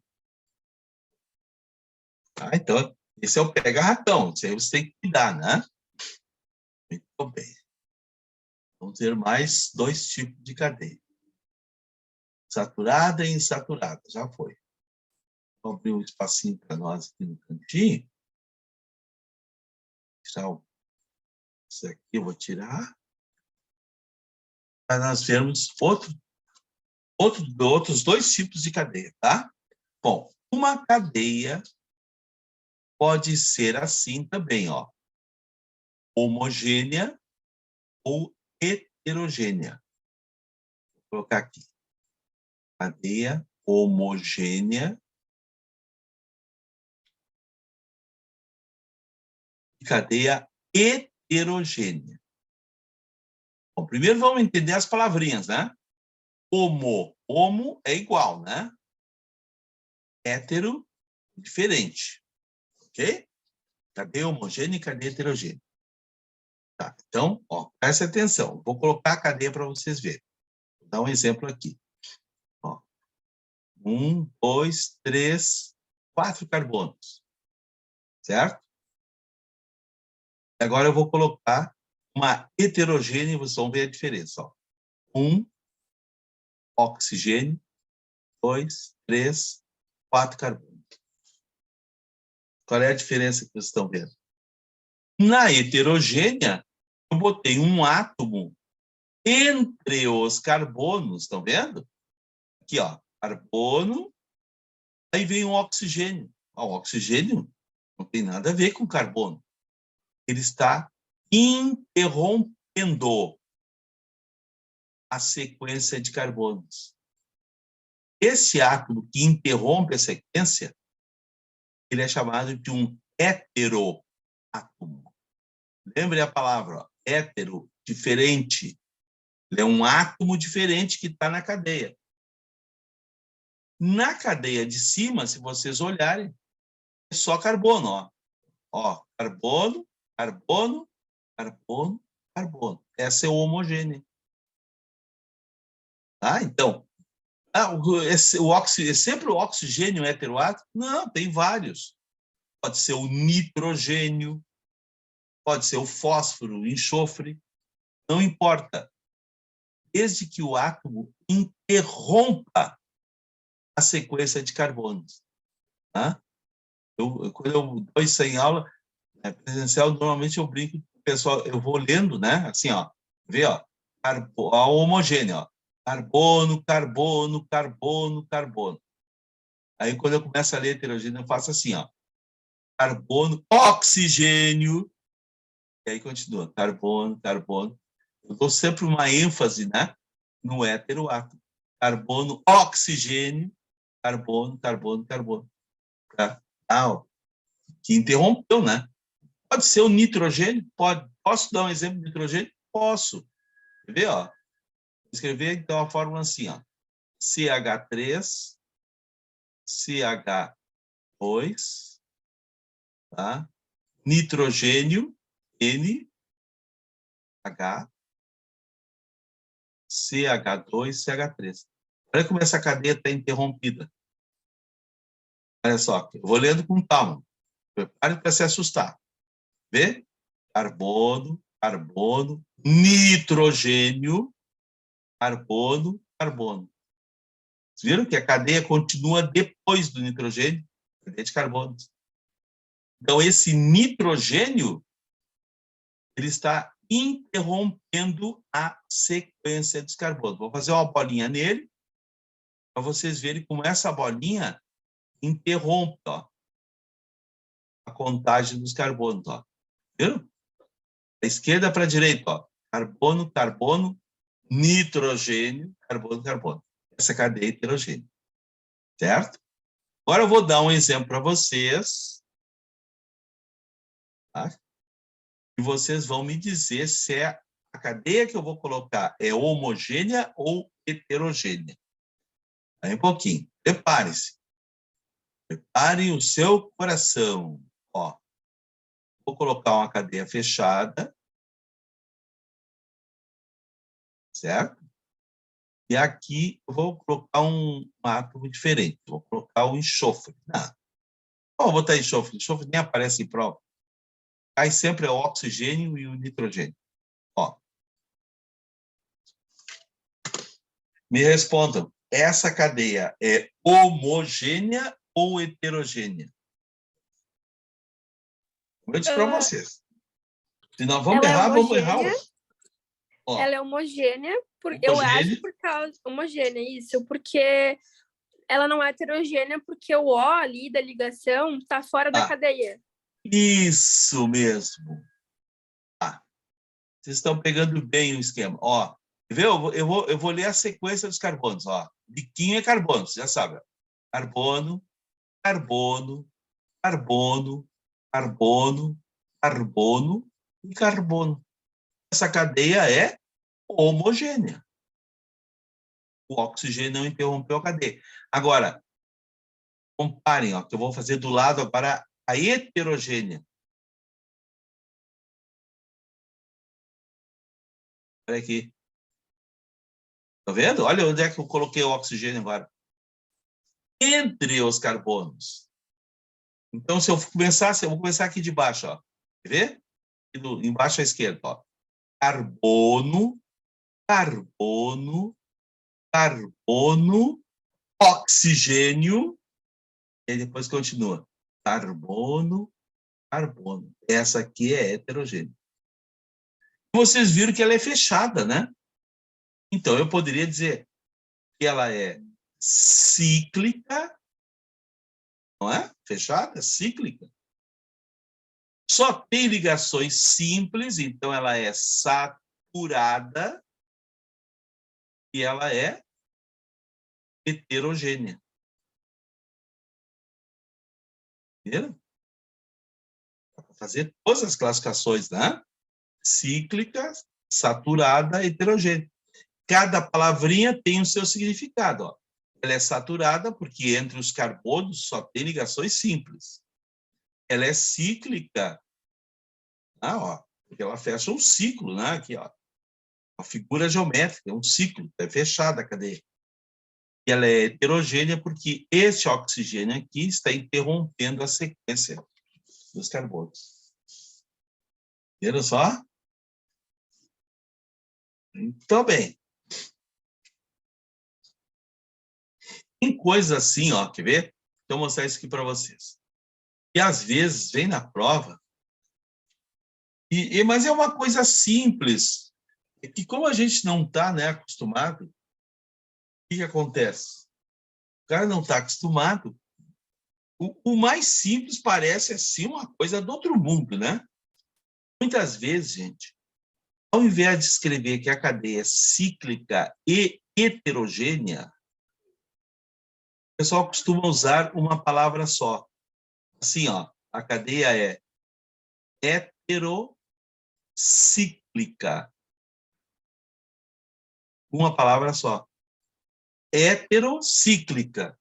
Então, esse é o pega-ratão. Isso aí você tem que cuidar, né? Muito bem. Vamos ter mais 2 tipos de cadeia. Saturada e insaturada. Já foi. Vou abrir um espacinho para nós aqui no cantinho. Isso aqui eu vou tirar. Para nós vermos outros 2 tipos de cadeia, tá? Bom, uma cadeia pode ser assim também, ó. Homogênea ou heterogênea. Vou colocar aqui. Cadeia homogênea e cadeia heterogênea. Bom, primeiro vamos entender as palavrinhas, né? Homo é igual, né? Hétero, diferente. Ok? Cadeia homogênea e cadeia heterogênea. Tá, então, ó, presta atenção. Vou colocar a cadeia para vocês verem. Vou dar um exemplo aqui. Ó. 1, 2, 3, 4 carbonos. Certo? Agora eu vou colocar uma heterogênea e vocês vão ver a diferença. Ó. 1, oxigênio, 2, 3, 4 carbonos. Qual é a diferença que vocês estão vendo? Na heterogênea, eu botei um átomo entre os carbonos, estão vendo? Aqui, ó, carbono, aí vem um oxigênio. Ó, o oxigênio não tem nada a ver com carbono. Ele está interrompendo a sequência de carbonos. Esse átomo que interrompe a sequência, ele é chamado de um heteroátomo. Lembre a palavra, ó, hétero, diferente. Ele é um átomo diferente que está na cadeia. Na cadeia de cima, se vocês olharem, é só carbono. Ó, carbono, carbono, carbono, carbono. Essa é o homogêneo. Tá? Então, é sempre o oxigênio heteroátomo? Não, tem vários. Pode ser o nitrogênio, pode ser o fósforo, o enxofre, não importa. Desde que o átomo interrompa a sequência de carbonos. Tá? Quando eu dou isso em aula presencial, normalmente eu brinco com o pessoal, eu vou lendo, né? Assim, ó, vê, ó, a homogêneo, ó. Carbono, carbono, carbono, carbono. Aí, quando eu começo a ler heterogêneo, eu faço assim, ó. carbono, oxigênio. E aí continua, carbono, carbono. Eu dou sempre uma ênfase, né, no heteroátomo. Carbono, oxigênio, carbono, carbono, carbono. Tá? Que interrompeu, né? Pode ser o nitrogênio? Pode. Posso dar um exemplo de nitrogênio? Posso. Quer ver, ó? Vou escrever, então, a fórmula assim, ó. CH3, CH2, tá? Nitrogênio, NH, CH2, CH3. Olha como essa cadeia está interrompida. Olha só, eu vou lendo com calma. Prepare para se assustar. Vê? Carbono, carbono, nitrogênio, carbono, carbono. Vocês viram que a cadeia continua depois do nitrogênio? Cadeia de carbonos. Então, esse nitrogênio, ele está interrompendo a sequência dos carbonos. Vou fazer uma bolinha nele, para vocês verem como essa bolinha interrompe, ó, a contagem dos carbonos. Ó. Viram? Da esquerda para a direita, ó. Carbono, carbono, nitrogênio, carbono, carbono. Essa cadeia heterogênea. Certo? Agora eu vou dar um exemplo para vocês. Tá? E vocês vão me dizer se a cadeia que eu vou colocar é homogênea ou heterogênea. Aí um pouquinho. Prepare-se. Prepare o seu coração. Ó, vou colocar uma cadeia fechada. Certo? E aqui eu vou colocar um átomo diferente. Vou colocar o enxofre. Não. Vou botar enxofre. Enxofre nem aparece em prova. Cai sempre o oxigênio e o nitrogênio. Ó. Me respondam. Essa cadeia é homogênea ou heterogênea? Eu disse para vocês. Se nós vamos errar, vamos errar hoje. Ela é homogênea, eu acho por causa... Homogênea, isso. Porque ela não é heterogênea, porque o O ali da ligação está fora da cadeia. Isso mesmo. Vocês estão pegando bem o esquema. Ó, viu? Eu vou ler a sequência dos carbonos. Ó. Biquinho é carbono, você já sabe. Carbono, carbono, carbono, carbono, carbono e carbono. Essa cadeia é homogênea. O oxigênio não interrompeu a cadeia. Agora, comparem, ó, que eu vou fazer do lado agora a heterogênea. Olha aqui. Tá vendo? Olha onde é que eu coloquei o oxigênio agora. Entre os carbonos. Então, se eu começar, eu vou começar aqui de baixo, ó. Quer ver? Embaixo à esquerda, ó. Carbono, carbono, carbono, oxigênio, e depois continua. Carbono, carbono. Essa aqui é heterogênea. Vocês viram que ela é fechada, né? Então, eu poderia dizer que ela é cíclica, não é? Fechada, cíclica. Só tem ligações simples, então ela é saturada e ela é heterogênea. Entendeu? Dá para fazer todas as classificações, né? Cíclica, saturada, heterogênea. Cada palavrinha tem o seu significado. Ó. Ela é saturada porque entre os carbonos só tem ligações simples. Ela é cíclica, ó, porque ela fecha um ciclo, né? Aqui, ó. Uma figura geométrica, um ciclo, é fechada a cadeia. E ela é heterogênea porque esse oxigênio aqui está interrompendo a sequência dos carbonos. Viram só? Então, bem. Tem coisa assim, ó, quer ver? Então, vou mostrar isso aqui para vocês. E às vezes vem na prova, mas é uma coisa simples, que como a gente não está, né, acostumado, o que acontece? O cara não está acostumado O mais simples parece assim uma coisa do outro mundo, né? Muitas vezes, gente, ao invés de escrever que a cadeia é cíclica e heterogênea, o pessoal costuma usar uma palavra só. Assim, ó, a cadeia é heterocíclica. Uma palavra só. Heterocíclica.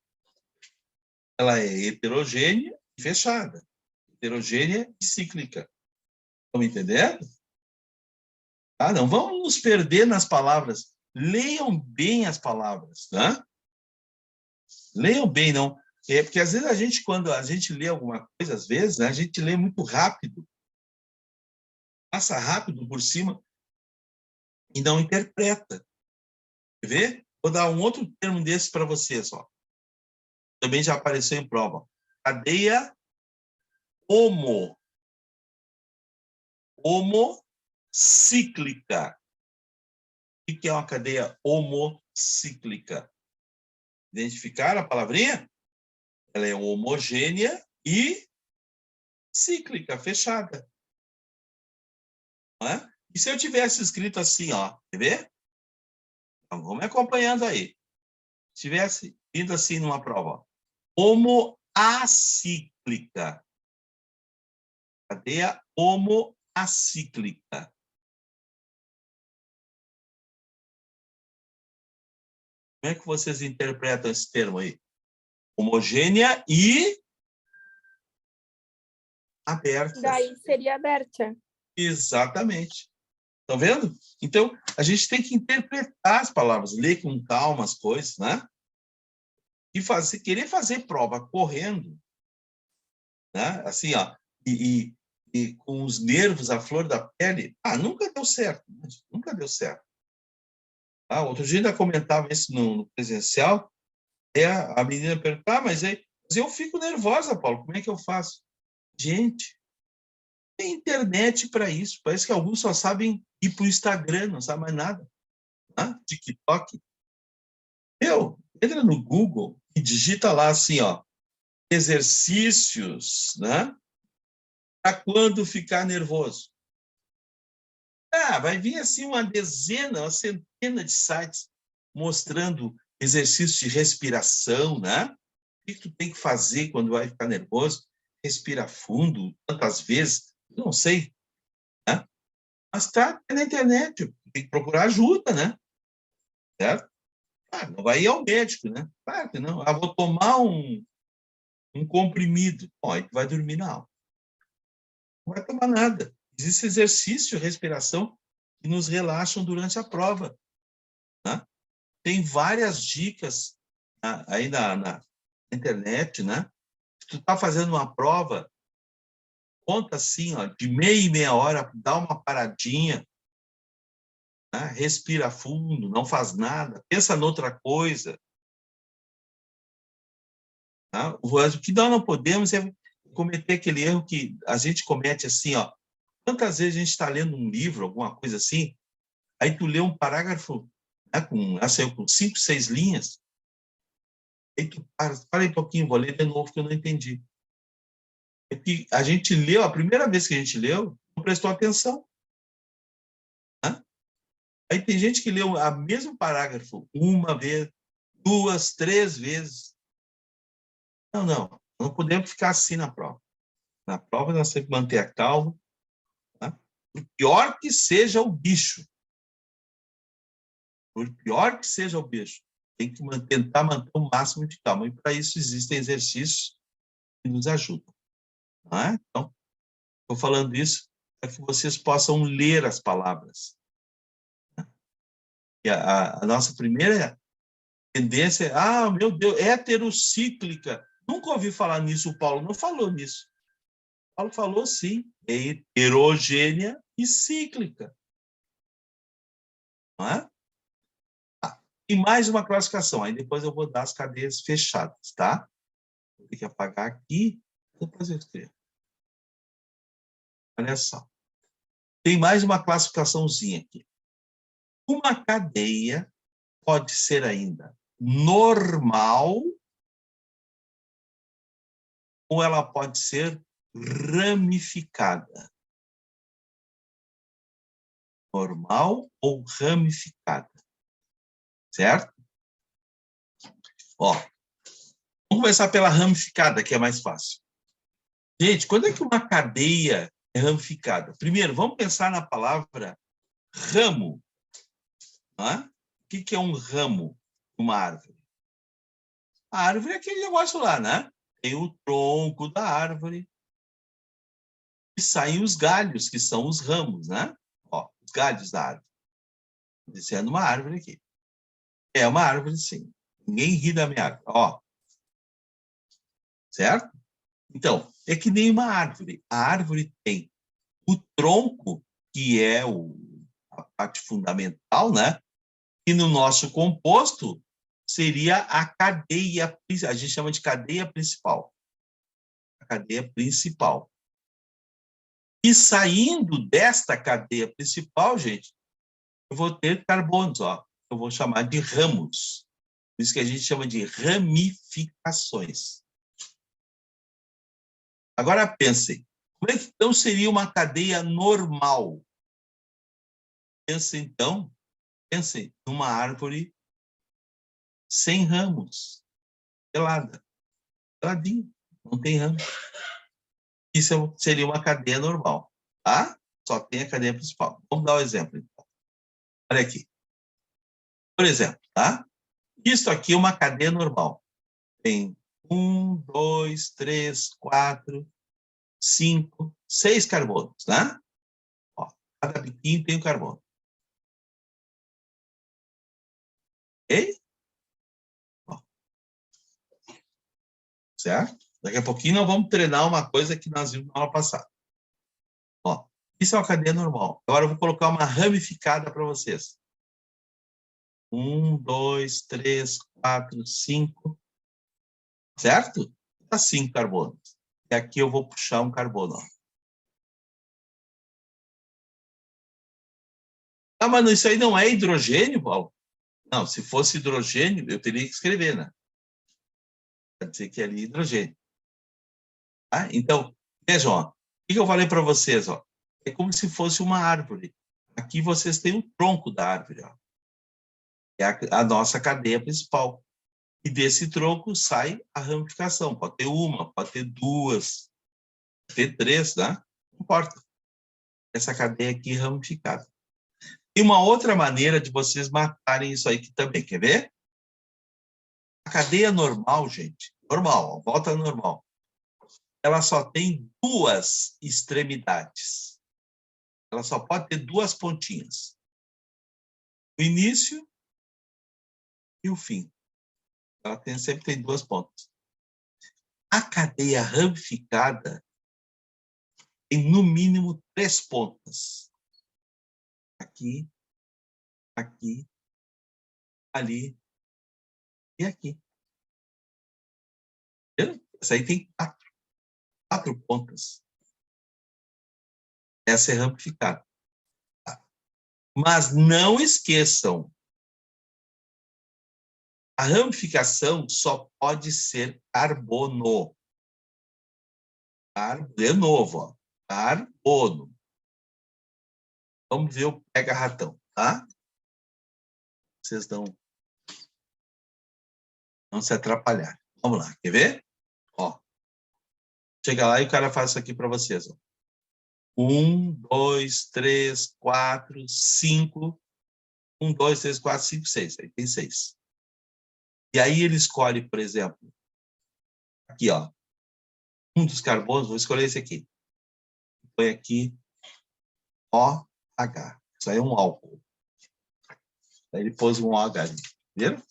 Ela é heterogênea e fechada. Heterogênea e cíclica. Estão entendendo? Ah, não vamos nos perder nas palavras. Leiam bem as palavras, né? Leiam bem, não. Porque às vezes a gente, quando a gente lê alguma coisa, às vezes, né, a gente lê muito rápido. Passa rápido por cima e não interpreta. Quer ver? Vou dar um outro termo desse para vocês, ó. Também já apareceu em prova. Cadeia homocíclica. O que é uma cadeia homocíclica? Identificaram a palavrinha? Ela é homogênea e cíclica, fechada. Não é? E se eu tivesse escrito assim, ó, quer ver? Então, vamos acompanhando aí. Se tivesse vindo assim numa prova, homoacíclica. Cadeia homoacíclica. Como é que vocês interpretam esse termo aí? Homogênea e aberta. Daí seria aberta. Exatamente. Estão vendo? Então, a gente tem que interpretar as palavras, ler com calma as coisas, né? E querer fazer prova correndo, né? Assim, ó, e com os nervos à flor da pele, nunca deu certo. Nunca deu certo. Outro dia ainda comentava isso no presencial, a menina perguntou, mas eu fico nervosa, Paulo, como é que eu faço? Gente, tem internet para isso. Parece que alguns só sabem ir para o Instagram, não sabem mais nada. TikTok. Entra no Google e digita lá assim, ó, exercícios, né? Para quando ficar nervoso. Vai vir assim uma centena de sites mostrando exercícios de respiração, né? O que tu tem que fazer quando vai ficar nervoso? Respira fundo, tantas vezes, não sei, né? Mas está na internet, tem que procurar ajuda, né? Certo? Não vai ir ao médico, né? Claro que não. Vou tomar um comprimido. Aí tu vai dormir na aula. Não vai tomar nada. Existe exercício de respiração que nos relaxam durante a prova. Né? Tem várias dicas aí na internet, né? Se tu está fazendo uma prova, conta assim, ó, de meia em meia hora, dá uma paradinha, né? Respira fundo, não faz nada, pensa noutra coisa. Tá? O que nós não podemos é cometer aquele erro que a gente comete assim, ó. Quantas vezes a gente está lendo um livro, alguma coisa assim, aí tu lê um parágrafo, né, com 5, 6 linhas, aí tu para um pouquinho, vou ler de novo que eu não entendi. É que a gente leu, a primeira vez que a gente leu, não prestou atenção. Né? Aí tem gente que leu o mesmo parágrafo uma vez, 2, 3 vezes. Não podemos ficar assim na prova. Na prova nós temos que manter a calma, tá? Por pior que seja o bicho. Por pior que seja o bicho, tem que tentar manter o máximo de calma. E para isso existem exercícios que nos ajudam. Não é? Então, estou falando isso para que vocês possam ler as palavras. E a nossa primeira tendência é, meu Deus, heterocíclica. Nunca ouvi falar nisso, o Paulo não falou nisso. O Paulo falou sim, é heterogênea e cíclica. Não é? E mais uma classificação, aí depois eu vou dar as cadeias fechadas, tá? Vou ter que apagar aqui, depois eu escrevo. Olha só. Tem mais uma classificaçãozinha aqui. Uma cadeia pode ser ainda normal ou ela pode ser ramificada. Normal ou ramificada. Certo? Ó, vamos começar pela ramificada, que é mais fácil. Gente, quando é que uma cadeia é ramificada? Primeiro, vamos pensar na palavra ramo. Tá? O que é um ramo de uma árvore? A árvore é aquele negócio lá, né? Tem o tronco da árvore e saem os galhos, que são os ramos, né? Ó, os galhos da árvore. Dizendo uma árvore aqui. É uma árvore, sim. Ninguém ri da minha árvore. Ó. Certo? Então, é que nem uma árvore. A árvore tem o tronco, que é a parte fundamental, né? E no nosso composto seria a cadeia, a gente chama de cadeia principal. A cadeia principal. E saindo desta cadeia principal, gente, eu vou ter carbonos, ó. Eu vou chamar de ramos. Por isso que a gente chama de ramificações. Agora pensem, como é que então seria uma cadeia normal? Pensem numa árvore sem ramos, pelada, peladinha, não tem ramos. Isso seria uma cadeia normal, tá? Só tem a cadeia principal. Vamos dar um exemplo, então. Olha aqui. Por exemplo, tá? Isso aqui é uma cadeia normal. Tem 1, 2, 3, 4, 5, 6 carbonos, né? Ó, cada biquinho tem um carbono. Ok? Ó. Certo? Daqui a pouquinho nós vamos treinar uma coisa que nós vimos na aula passada. Ó, isso é uma cadeia normal. Agora eu vou colocar uma ramificada para vocês. 1, 2, 3, 4, 5. Certo? Dá 5 carbonos. E aqui eu vou puxar um carbono. Ó. Ah, mas isso aí não é hidrogênio, Paulo? Não, se fosse hidrogênio, eu teria que escrever, né? Quer dizer que é ali hidrogênio. Tá? Então, vejam, ó, o que eu falei para vocês? Ó? É como se fosse uma árvore. Aqui vocês têm o tronco da árvore. Ó. É a nossa cadeia principal. E desse tronco sai a ramificação. Pode ter uma, pode ter duas, pode ter três, né? Não importa. Essa cadeia aqui é ramificada. E uma outra maneira de vocês matarem isso aí aqui também. Quer ver? A cadeia normal, gente, normal, ó, volta ao normal. Ela só tem duas extremidades. Ela só pode ter duas pontinhas. O início e o fim. Ela sempre tem duas pontas. A cadeia ramificada tem, no mínimo, 3 pontas. Aqui, aqui, ali e aqui. Entendeu? Essa aí tem 4 pontas. Essa é ramificada. Mas não esqueçam, a ramificação só pode ser carbono. De novo, ó. Carbono. Vamos ver o pega-ratão, tá? Vocês não se atrapalhar. Vamos lá, quer ver? Ó. Chega lá e o cara faz isso aqui para vocês. Ó. 1, 2, 3, 4, 5. 1, 2, 3, 4, 5, 6. Aí tem 6. E aí ele escolhe, por exemplo, aqui, ó. Um dos carbonos, vou escolher esse aqui. Põe aqui OH. Isso aí é um álcool. Aí ele pôs um OH ali. Viram?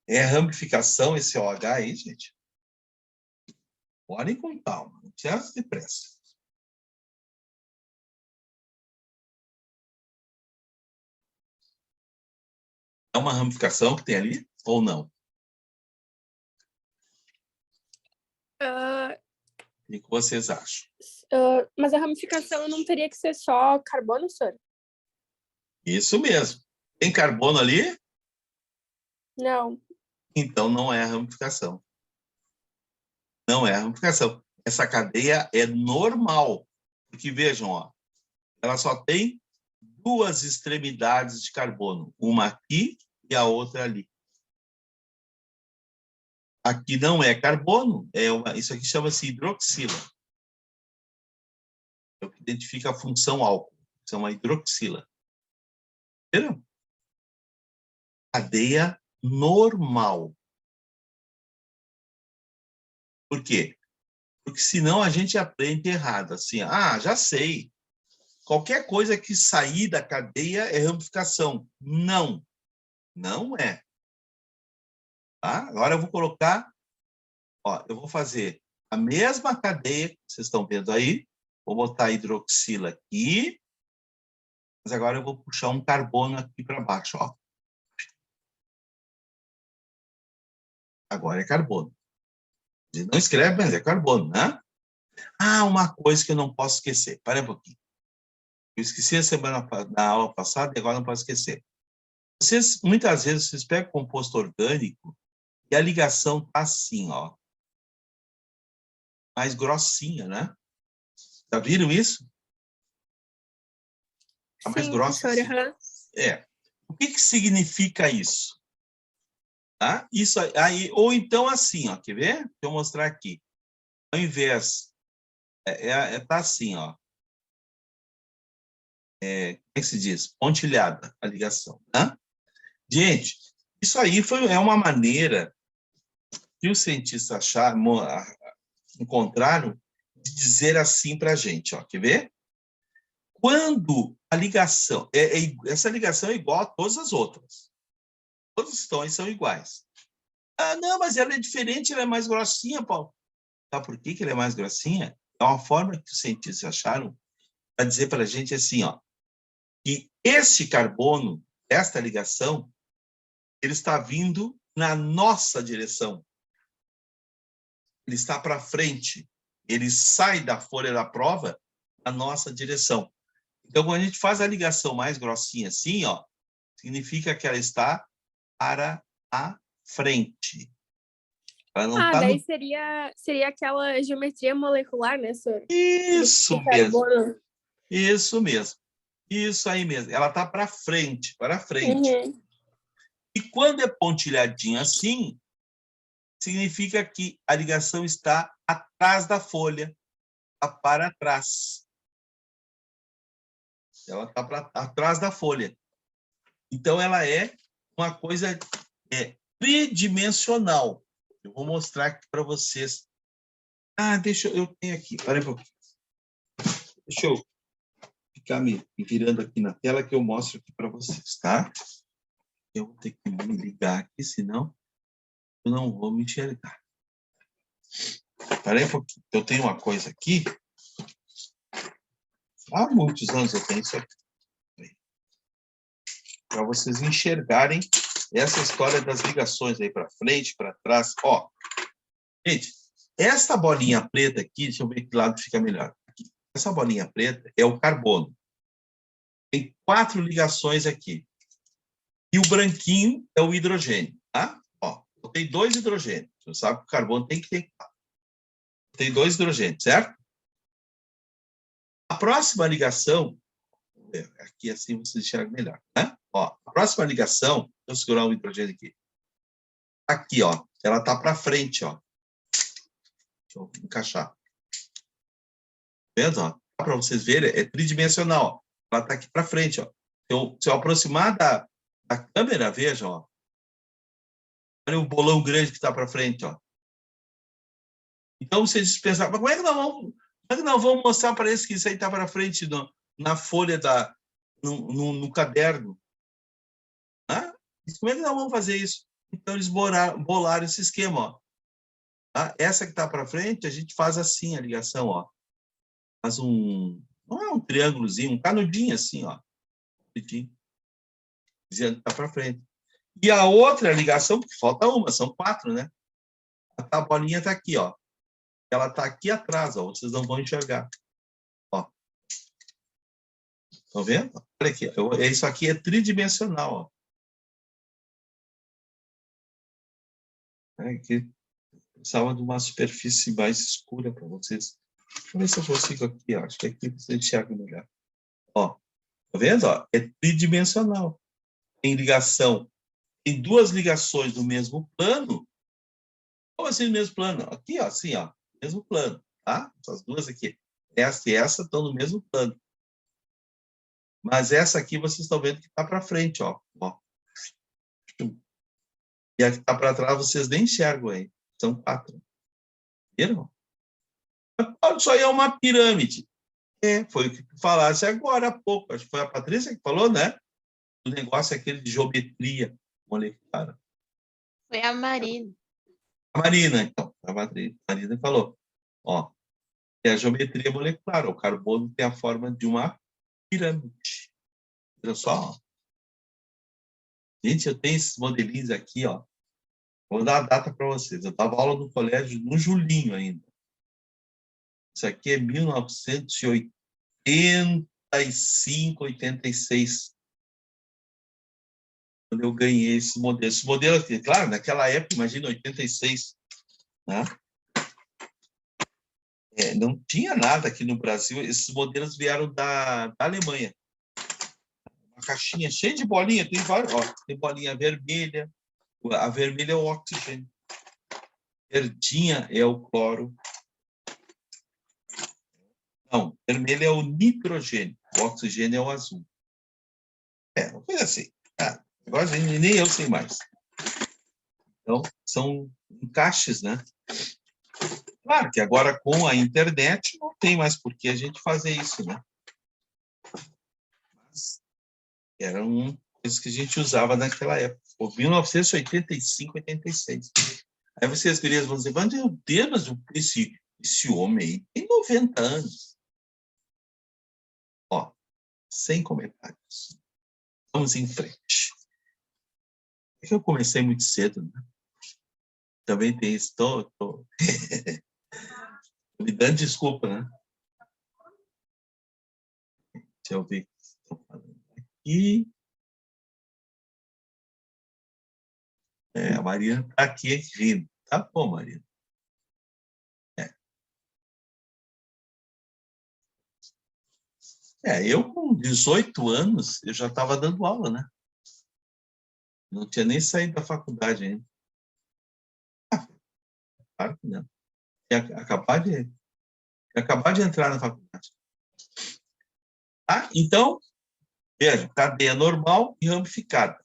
É ramificação esse OH aí, gente. Olhem com calma, não tinha depressa. É uma ramificação que tem ali ou não? O que vocês acham? Mas a ramificação não teria que ser só carbono, senhor? Isso mesmo. Tem carbono ali? Não. Então não é a ramificação. Não é ramificação. Essa cadeia é normal. Porque, vejam, ó, ela só tem duas extremidades de carbono. Uma aqui e a outra ali. Aqui não é carbono, isso aqui chama-se hidroxila. É o que identifica a função álcool. Isso é uma hidroxila. Entendeu? Cadeia normal. Por quê? Porque senão a gente aprende errado. Assim, já sei. Qualquer coisa que sair da cadeia é ramificação. Não. Não é. Tá? Agora eu vou colocar... eu vou fazer a mesma cadeia que vocês estão vendo aí. Vou botar a hidroxila aqui. Mas agora eu vou puxar um carbono aqui para baixo. Ó. Agora é carbono. Não escreve, mas é carbono, né? Uma coisa que eu não posso esquecer. Para um pouquinho. Eu esqueci na aula passada e agora não posso esquecer. Muitas vezes, vocês pegam composto orgânico e a ligação está assim, ó. Mais grossinha, né? Já viram isso? Está mais grossa. Assim. O que significa isso? Tá? Isso aí, ou então assim, ó, quer ver? Deixa eu mostrar aqui. Ao invés, tá assim, ó. Como é que se diz? Pontilhada a ligação. Tá? Gente, isso aí é uma maneira que os cientistas encontraram de dizer assim para a gente, ó, quer ver? Quando a ligação, essa ligação é igual a todas as outras. Todos os tons são iguais. Não, mas ela é diferente, ela é mais grossinha, Paulo. Sabe por que ela é mais grossinha? É uma forma que os cientistas acharam para dizer para a gente assim, ó, que esse carbono, esta ligação, ele está vindo na nossa direção. Ele está para frente. Ele sai da folha da prova na nossa direção. Então, quando a gente faz a ligação mais grossinha assim, ó, significa que ela está para a frente. Ela não tá daí seria aquela geometria molecular, né, senhor? Isso mesmo. Isso mesmo. Isso aí mesmo. Ela está para frente, para frente. Uhum. E quando é pontilhadinha assim, significa que a ligação está atrás da folha, está para trás. Ela está atrás da folha. Então, ela é uma coisa tridimensional. Eu vou mostrar aqui para vocês. Eu tenho aqui. Peraí um pouquinho. Deixa eu ficar me virando aqui na tela que eu mostro aqui para vocês, tá? Eu vou ter que me ligar aqui, senão eu não vou me enxergar. Peraí um pouquinho. Eu tenho uma coisa aqui. Há muitos anos eu tenho isso aqui. Para vocês enxergarem essa história das ligações aí para frente, para trás. Ó, gente, essa bolinha preta aqui, deixa eu ver que lado fica melhor. Aqui. Essa bolinha preta é o carbono. Tem 4 ligações aqui. E o branquinho é o hidrogênio, tá? Ó, eu tenho 2 hidrogênios. Você sabe que o carbono tem que ter 4. Tem 2 hidrogênios, certo? A próxima ligação, aqui assim você enxerga melhor, né? Ó, a próxima ligação, deixa eu segurar o hidrogênio aqui. Aqui, ó, ela está para frente, ó. Deixa eu encaixar. Tá vendo, ó? Para vocês verem, é tridimensional, ó. Ela está aqui para frente, ó. Se eu aproximar da câmera, vejam, ó. Olha o bolão grande que está para frente, ó. Então, vocês pensaram, mas como é que nós vamos mostrar para eles que isso aí está para frente na folha, no caderno? Como é que nós vamos fazer isso? Então, eles bolaram esse esquema, ó. Tá? Essa que está para frente, a gente faz assim a ligação, ó. Faz não é um triângulozinho, um canudinho assim, ó. Dizendo que está para frente. E a outra ligação, porque falta uma, são 4, né? A bolinha está aqui, ó. Ela está aqui atrás, ó. Vocês não vão enxergar. Ó. Estão vendo? Olha aqui. Isso aqui é tridimensional, ó. Aqui. Precisava de uma superfície mais escura para vocês. Deixa eu ver se eu consigo aqui, ó. Acho que aqui você enxerga melhor. Ó, tá vendo? Ó? É tridimensional. Tem ligação. Tem duas ligações do mesmo plano. Como assim no mesmo plano? Aqui, ó, assim, ó. Mesmo plano, tá? Essas duas aqui. Essa e essa estão no mesmo plano. Mas essa aqui vocês estão vendo que está para frente, ó. E a que está para trás vocês nem enxergam aí. São 4. Viram? Isso aí é uma pirâmide. Foi o que tu falasse agora há pouco. Acho que foi a Patrícia que falou, né? O negócio é aquele de geometria molecular. Foi a Marina. A Marina, então. A Marina falou. Ó, é a geometria molecular. O carbono tem a forma de uma pirâmide. Olha só. Gente, eu tenho esses modelinhos aqui, ó. Vou dar a data para vocês. Eu dava aula no colégio no Julinho ainda. Isso aqui é 1985, 86. Quando eu ganhei esse modelo. Esse modelo aqui, claro, naquela época, imagina, 86. Né? Não tinha nada aqui no Brasil. Esses modelos vieram da Alemanha. Uma caixinha cheia de bolinha. Tem vários. Ó, tem bolinha vermelha. A vermelha é o oxigênio. Verdinha é o cloro. Não, vermelho é o nitrogênio. O oxigênio é o azul. Uma coisa assim. Agora nem eu sei mais. Então, são encaixes, né? Claro que agora com a internet não tem mais por que a gente fazer isso, né? Mas eram coisas que a gente usava naquela época. 1985, 86. Aí vocês, gurias, vão dizer, meu Deus, mas esse homem aí tem 90 anos. Ó, sem comentários. Vamos em frente. É que eu comecei muito cedo, né? Também tem isso. Tô me dando desculpa, né? Deixa eu ver o que estou falando aqui. A Marina está aqui rindo. Tá bom, Marina. Eu com 18 anos, eu já estava dando aula, né? Não tinha nem saído da faculdade ainda. Claro que não. Acabar de entrar na faculdade. Então, veja, cadeia normal e ramificada.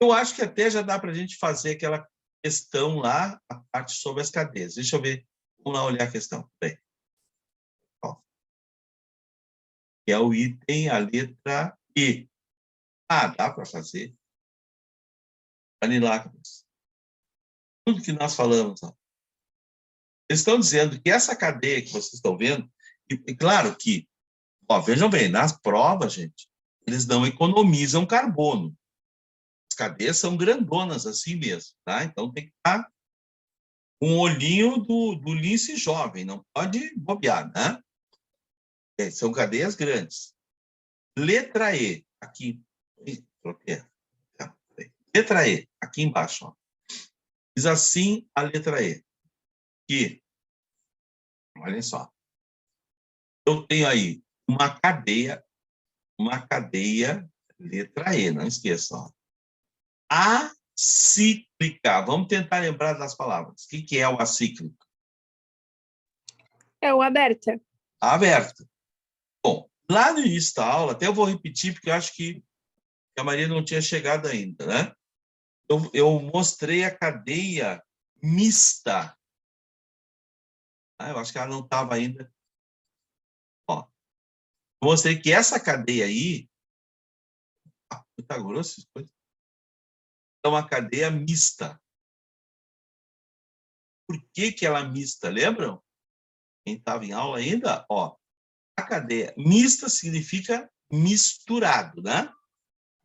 Eu acho que até já dá para a gente fazer aquela questão lá, a parte sobre as cadeias. Deixa eu ver. Vamos lá olhar a questão. Bem. Ó. Que é o item, a letra E. Dá para fazer. Olha lá. Tudo que nós falamos. Ó. Eles estão dizendo que essa cadeia que vocês estão vendo, e claro que, vejam bem, nas provas, gente, eles não economizam carbono. As cadeias são grandonas assim mesmo, tá? Então tem que estar com o olhinho do lince jovem, não pode bobear, né? São cadeias grandes. Letra E, aqui. Letra E, aqui embaixo. Ó. Diz assim a letra E. Que, olhem só, eu tenho aí uma cadeia, letra E, não esqueça. Ó. Acíclica. Vamos tentar lembrar das palavras. O que é o acíclico? É o aberta. Aberta. Bom, lá no início da aula, até eu vou repetir, porque eu acho que a Maria não tinha chegado ainda, né? Eu mostrei a cadeia mista. Eu acho que ela não estava ainda. Ó, eu mostrei que essa cadeia aí... Tá grosso isso coisa. É uma cadeia mista. Por que ela é mista? Lembram? Quem estava em aula ainda? Ó, a cadeia mista significa misturado, né?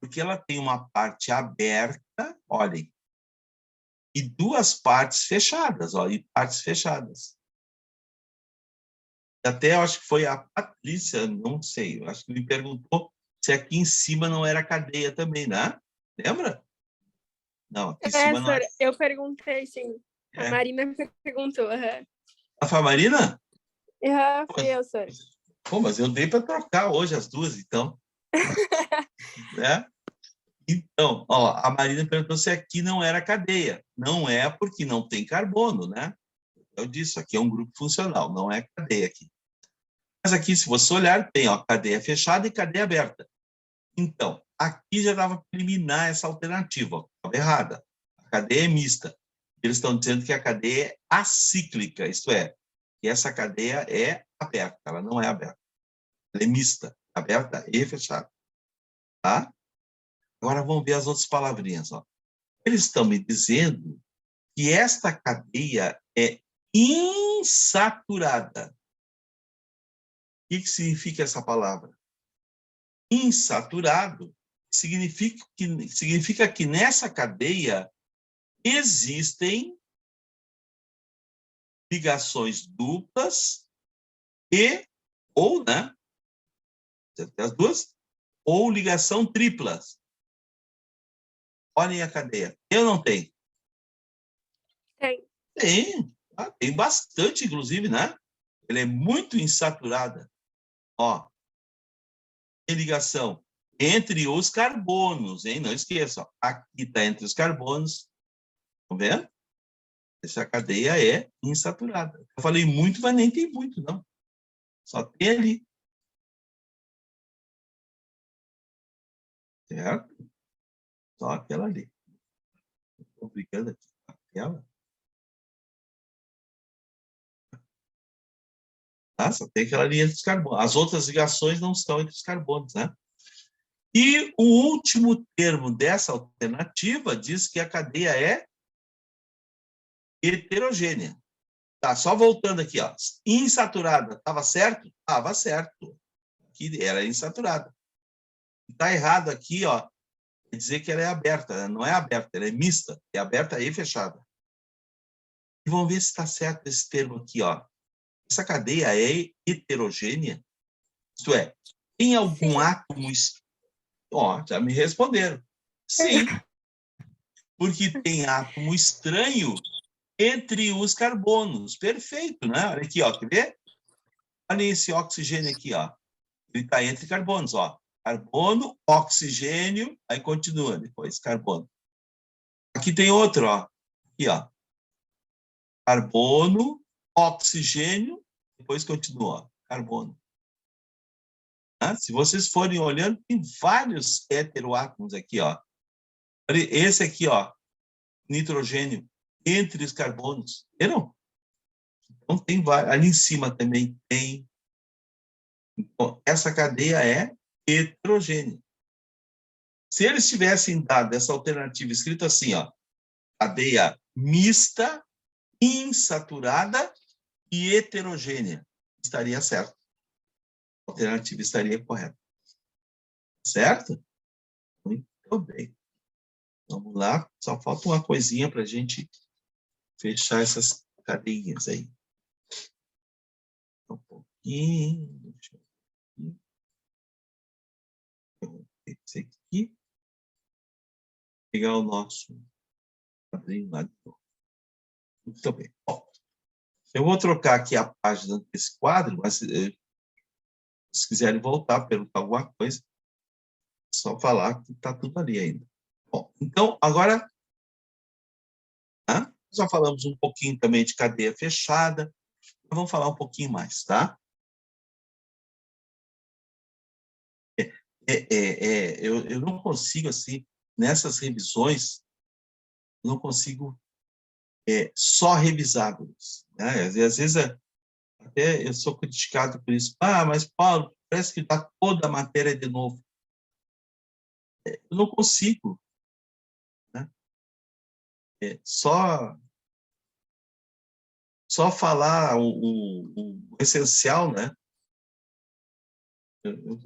Porque ela tem uma parte aberta, olhem, e duas partes fechadas, ó, e partes fechadas. Até eu acho que foi a Patrícia, não sei, eu acho que me perguntou se aqui em cima não era cadeia também, né? Lembra? Não, aqui em cima não era. Eu perguntei, sim. A Marina perguntou. A Marina? Fui eu, senhor. Pô, mas eu dei para trocar hoje as duas, então. Né? Então, ó, a Marina perguntou se aqui não era cadeia. Não é porque não tem carbono, né? Eu disse, aqui é um grupo funcional, não é cadeia aqui. Mas aqui, se você olhar, tem ó, cadeia fechada e cadeia aberta. Então, aqui já dava para eliminar essa alternativa. Estava errada. A cadeia é mista. Eles estão dizendo que a cadeia é acíclica, isto é, que essa cadeia é aberta, ela não é aberta. Ela é mista, aberta e fechada. Tá? Agora vamos ver as outras palavrinhas. Ó. Eles estão me dizendo que esta cadeia é insaturada. O que significa essa palavra? Insaturado significa que nessa cadeia existem ligações duplas ou, né? As duas, ou ligação triplas. Olhem a cadeia. Eu não tenho. Tem. Tem. Tem bastante, inclusive, né? Ela é muito insaturada. Ó, tem ligação entre os carbonos, hein? Não esqueça. Ó. Aqui está entre os carbonos. Estão vendo? Essa cadeia é insaturada. Eu falei muito, mas nem tem muito, não. Só tem ali. Certo? Só aquela ali. Estou brincando aqui. Aquela. Tá? Só tem aquela linha entre os carbonos. As outras ligações não estão entre os carbonos, né? E o último termo dessa alternativa diz que a cadeia é heterogênea. Tá, só voltando aqui, ó. Insaturada, estava certo? Estava certo. Aqui era insaturada. Está errado aqui, ó. Quer dizer que ela é aberta, né? Não é aberta, ela é mista. É aberta e fechada. E vamos ver se está certo esse termo aqui, ó. Essa cadeia é heterogênea? Isto é, tem algum átomo... Ó, já me responderam. Sim, porque tem átomo estranho entre os carbonos. Perfeito, né? Olha aqui, ó, quer ver? Olha esse oxigênio aqui, ó. Ele está entre carbonos, ó. Carbono, oxigênio, aí continua depois, carbono. Aqui tem outro, ó. Aqui, ó. Carbono, oxigênio, depois continua, ó. Carbono. Se vocês forem olhando, tem vários heteroátomos aqui, ó. Esse aqui, ó, nitrogênio, entre os carbonos. Viram? Então, tem vários. Ali em cima também tem. Então, essa cadeia é heterogênea. Se eles tivessem dado essa alternativa escrita assim, ó, cadeia mista, insaturada e heterogênea, estaria certo. A alternativa estaria correta. Certo? Muito bem. Vamos lá. Só falta uma coisinha para a gente fechar essas cadeinhas aí. Um pouquinho. Deixa eu ver esse aqui. Pegar o nosso quadrinho lá de novo. Muito bem. Bom, eu vou trocar aqui a página desse quadro, mas se quiserem voltar, perguntar alguma coisa, é só falar que está tudo ali ainda. Bom, então, agora, já falamos um pouquinho também de cadeia fechada, vamos falar um pouquinho mais, tá? Eu não consigo, assim, nessas revisões, não consigo só revisar, né? Às vezes, até eu sou criticado por isso. Mas, Paulo, parece que dá toda a matéria de novo. Eu não consigo. Né? Só falar o essencial, né? Eu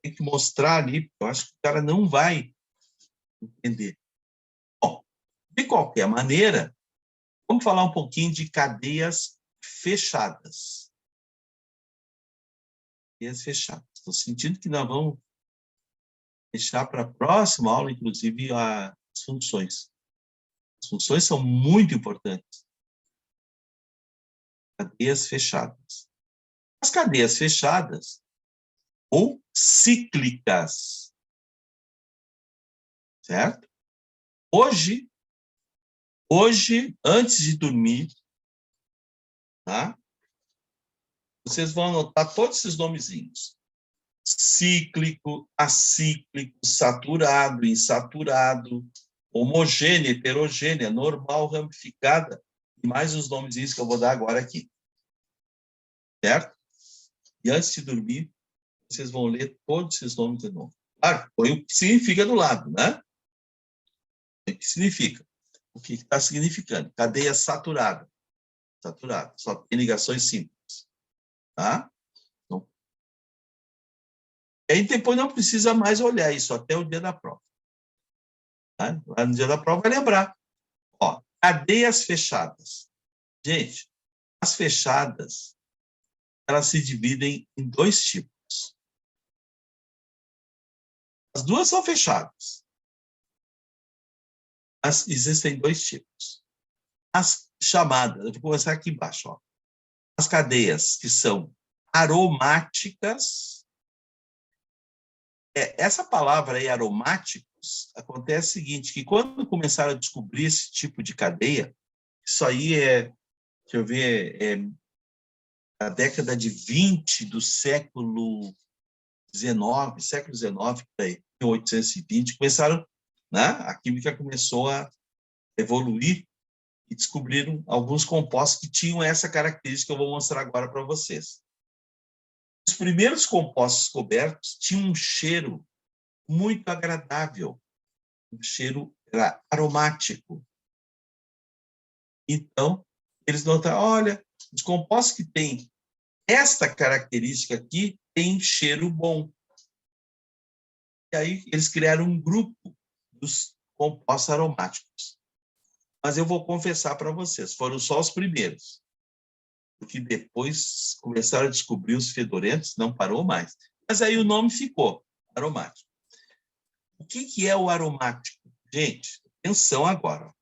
tenho que mostrar ali, eu acho que o cara não vai entender. Bom, de qualquer maneira, vamos falar um pouquinho de cadeias fechadas. Cadeias fechadas. Estou sentindo que nós vamos deixar para a próxima aula, inclusive, as funções. As funções são muito importantes. Cadeias fechadas. As cadeias fechadas ou cíclicas, certo? Hoje, antes de dormir, tá? Vocês vão anotar todos esses nomezinhos. Cíclico, acíclico, saturado, insaturado, homogênea, heterogênea, normal, ramificada, e mais os nomezinhos que eu vou dar agora aqui. Certo? E antes de dormir, vocês vão ler todos esses nomes de novo. Claro, põe o que significa do lado, né? O que significa? O que está significando? Cadeia saturada. Saturada. Só tem ligações simples. Tá? Então, e aí depois não precisa mais olhar isso até o dia da prova. Tá? Lá no dia da prova vai lembrar. Ó, cadeias fechadas. Gente, as fechadas, elas se dividem em dois tipos. As duas são fechadas. Existem dois tipos. As chamadas, eu vou começar aqui embaixo, ó. As cadeias que são aromáticas. Essa palavra aí, aromáticos, acontece o seguinte, que quando começaram a descobrir esse tipo de cadeia, isso aí deixa eu ver, a década de 20 do século XIX, por aí, 1820, começaram, né? A química começou a evoluir e descobriram alguns compostos que tinham essa característica que eu vou mostrar agora para vocês. Os primeiros compostos descobertos tinham um cheiro muito agradável, um cheiro era aromático. Então, eles notaram, olha, os compostos que têm esta característica aqui têm cheiro bom. E aí eles criaram um grupo dos compostos aromáticos. Mas eu vou confessar para vocês, foram só os primeiros. Porque depois começaram a descobrir os fedorentos, não parou mais. Mas aí o nome ficou, aromático. O que é o aromático? Gente, atenção agora.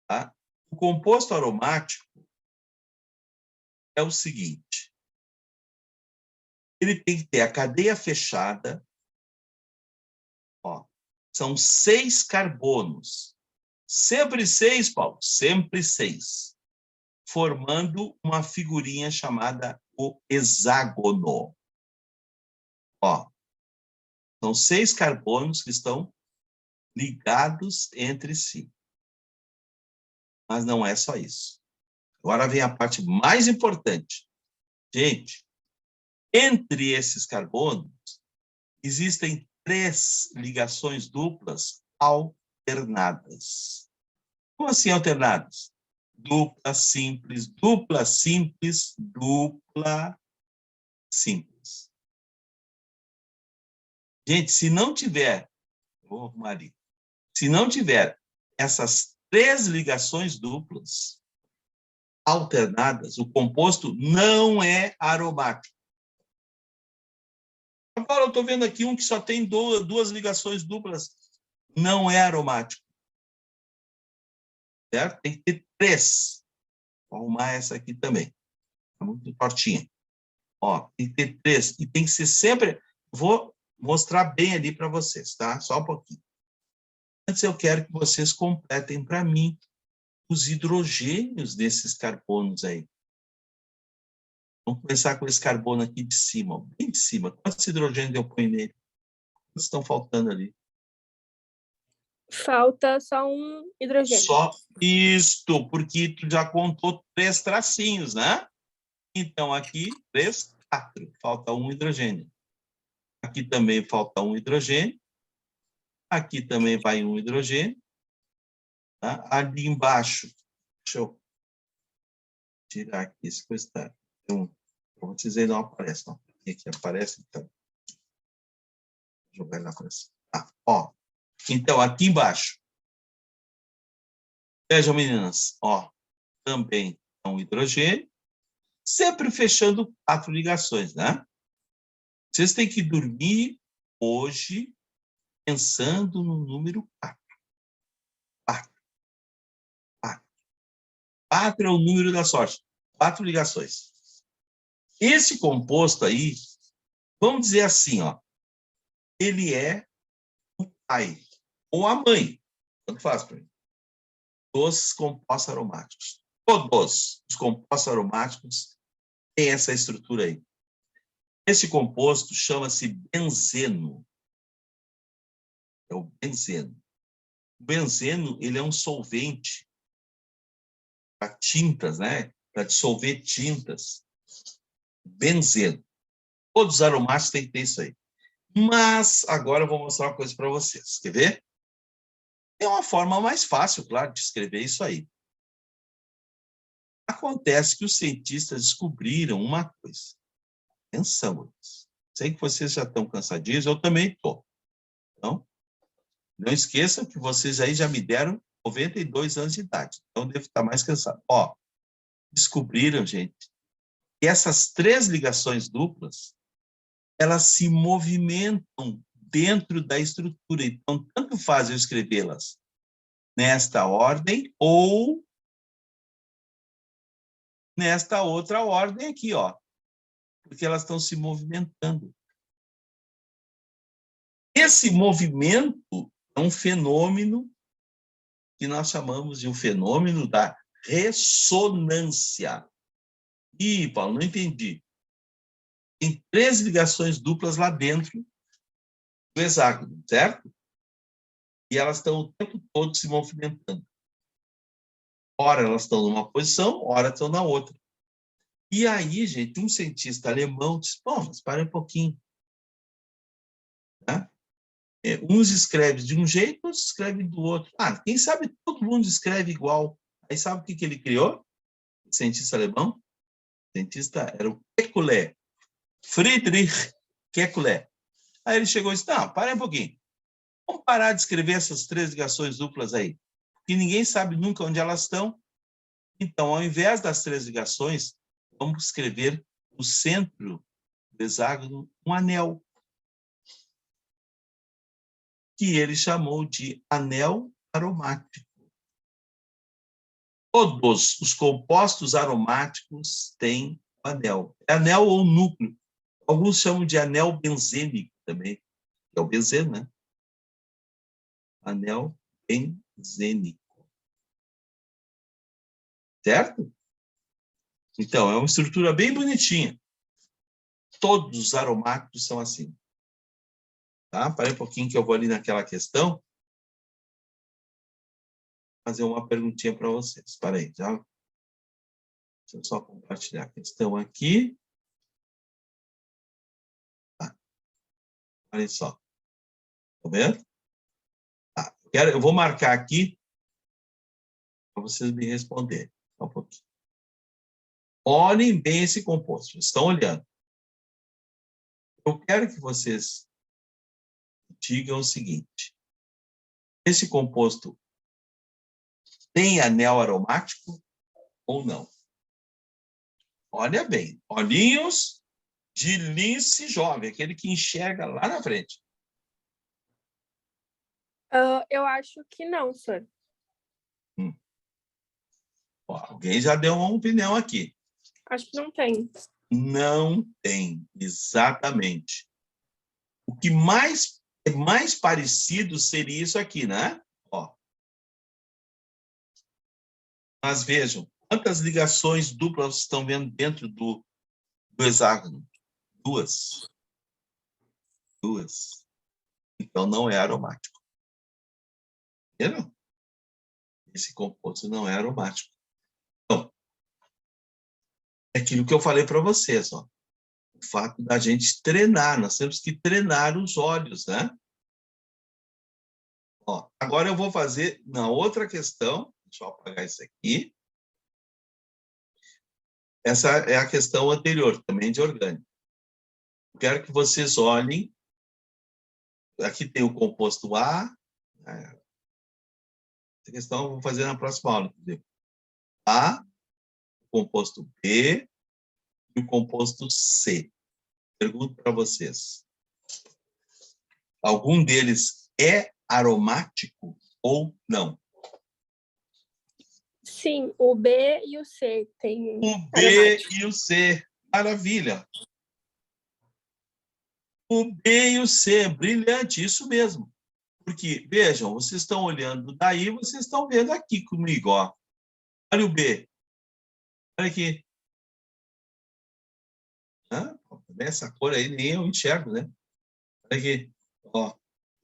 Tá? O composto aromático é o seguinte. Ele tem que ter a cadeia fechada. Ó, são 6 carbonos. Sempre 6, Paulo? Sempre 6. Formando uma figurinha chamada o hexágono. Ó, são 6 carbonos que estão ligados entre si. Mas não é só isso. Agora vem a parte mais importante. Gente, entre esses carbonos, existem 3 ligações duplas alternadas. Como assim alternadas? Dupla simples, dupla simples, dupla simples. Gente, se não tiver, vou arrumar ali, se não tiver essas 3 ligações duplas alternadas, o composto não é aromático. Agora eu estou vendo aqui um que só tem 2 ligações duplas, não é aromático. Certo? Tem que ter 3. Vou arrumar essa aqui também. Está muito tortinha. Ó, tem que ter 3. E tem que ser sempre... Vou mostrar bem ali para vocês, tá? Só um pouquinho. Antes eu quero que vocês completem para mim os hidrogênios desses carbonos aí. Vamos começar com esse carbono aqui de cima, ó, bem de cima. Quantos hidrogênios eu ponho nele? Quantos estão faltando ali? Falta só um hidrogênio. Só isto, porque tu já contou 3 tracinhos, né? Então, aqui, 3, 4. Falta um hidrogênio. Aqui também falta um hidrogênio. Aqui também vai um hidrogênio. Tá? Ali embaixo, deixa eu tirar aqui esse coisa. Para vocês aí não aparece, não. Aqui aparece, então. Vou jogar na frente. Ó. Então, aqui embaixo. Vejam, meninas, ó. Também é um hidrogênio. Sempre fechando 4 ligações, né? Vocês têm que dormir hoje pensando no número 4. 4. 4 é o número da sorte. 4 ligações. Esse composto aí, vamos dizer assim, ó, ele é o pai ou a mãe, tanto faz para mim, dos compostos aromáticos. Todos os compostos aromáticos têm essa estrutura aí. Esse composto chama-se benzeno. É o benzeno. O benzeno, ele é um solvente para tintas, né? Para dissolver tintas. Benzeno. Todos os aromáticos têm que ter isso aí. Mas agora eu vou mostrar uma coisa para vocês. Quer ver? É uma forma mais fácil, claro, de escrever isso aí. Acontece que os cientistas descobriram uma coisa. Atenção. Sei que vocês já estão cansadinhos, eu também estou. Então, não esqueçam que vocês aí já me deram 92 anos de idade. Então, eu devo estar mais cansado. Ó, descobriram, gente, que essas 3 ligações duplas, elas se movimentam dentro da estrutura. Então, tanto faz eu escrevê-las nesta ordem ou nesta outra ordem aqui, ó. Porque elas estão se movimentando. Esse movimento é um fenômeno que nós chamamos de um fenômeno da ressonância. Ih, Paulo, não entendi. Tem 3 ligações duplas lá dentro do hexágono, certo? E elas estão o tempo todo se movimentando. Ora elas estão numa posição, ora estão na outra. E aí, gente, um cientista alemão disse, bom, mas para um pouquinho. Tá? Uns escrevem de um jeito, outros escrevem do outro. Ah, quem sabe todo mundo escreve igual. Aí sabe o que ele criou? O cientista alemão? O cientista era o Kekulé. Friedrich Kekulé. Aí ele chegou e disse, não, para um pouquinho. Vamos parar de escrever essas 3 ligações duplas aí, porque ninguém sabe nunca onde elas estão. Então, ao invés das 3 ligações, vamos escrever no centro do hexágono um anel, que ele chamou de anel aromático. Todos os compostos aromáticos têm o anel. É anel ou núcleo. Alguns chamam de anel benzênico também. É o benzeno, né? Anel benzênico. Certo? Então, é uma estrutura bem bonitinha. Todos os aromáticos são assim. Tá? Parei um pouquinho que eu vou ali naquela questão. Fazer uma perguntinha para vocês. Para aí, já. Deixa eu só compartilhar a questão aqui. Tá. Olha só. Tá vendo? Tá. Eu vou marcar aqui para vocês me responderem. Só um pouquinho. Olhem bem esse composto. Estão olhando. Eu quero que vocês digam o seguinte. Esse composto tem anel aromático ou não? Olha bem. Olhinhos de lince jovem, aquele que enxerga lá na frente. Eu acho que não, senhor. Ó, alguém já deu uma opinião aqui. Acho que não tem. Não tem, exatamente. O que é mais parecido seria isso aqui, né? Ó. Mas vejam, quantas ligações duplas vocês estão vendo dentro do hexágono? 2. 2. Então, não é aromático. Entendeu? Esse composto não é aromático. Então, é aquilo que eu falei para vocês, ó. O fato da gente treinar, nós temos que treinar os olhos, né? Ó, agora eu vou fazer na outra questão, deixa eu apagar isso aqui. Essa é a questão anterior, também de orgânico. Quero que vocês olhem. Aqui tem o composto A. Essa questão eu vou fazer na próxima aula. Entendeu? A, o composto B e o composto C. Pergunto para vocês. Algum deles é aromático ou não? Sim, o B e o C tem O B aromático. e o C. Maravilha. O B e o C, brilhante, isso mesmo. Porque, vejam, vocês estão olhando daí, vocês estão vendo aqui comigo, ó. Olha o B. Olha aqui. Essa cor aí nem eu enxergo, né? Olha aqui. Ó.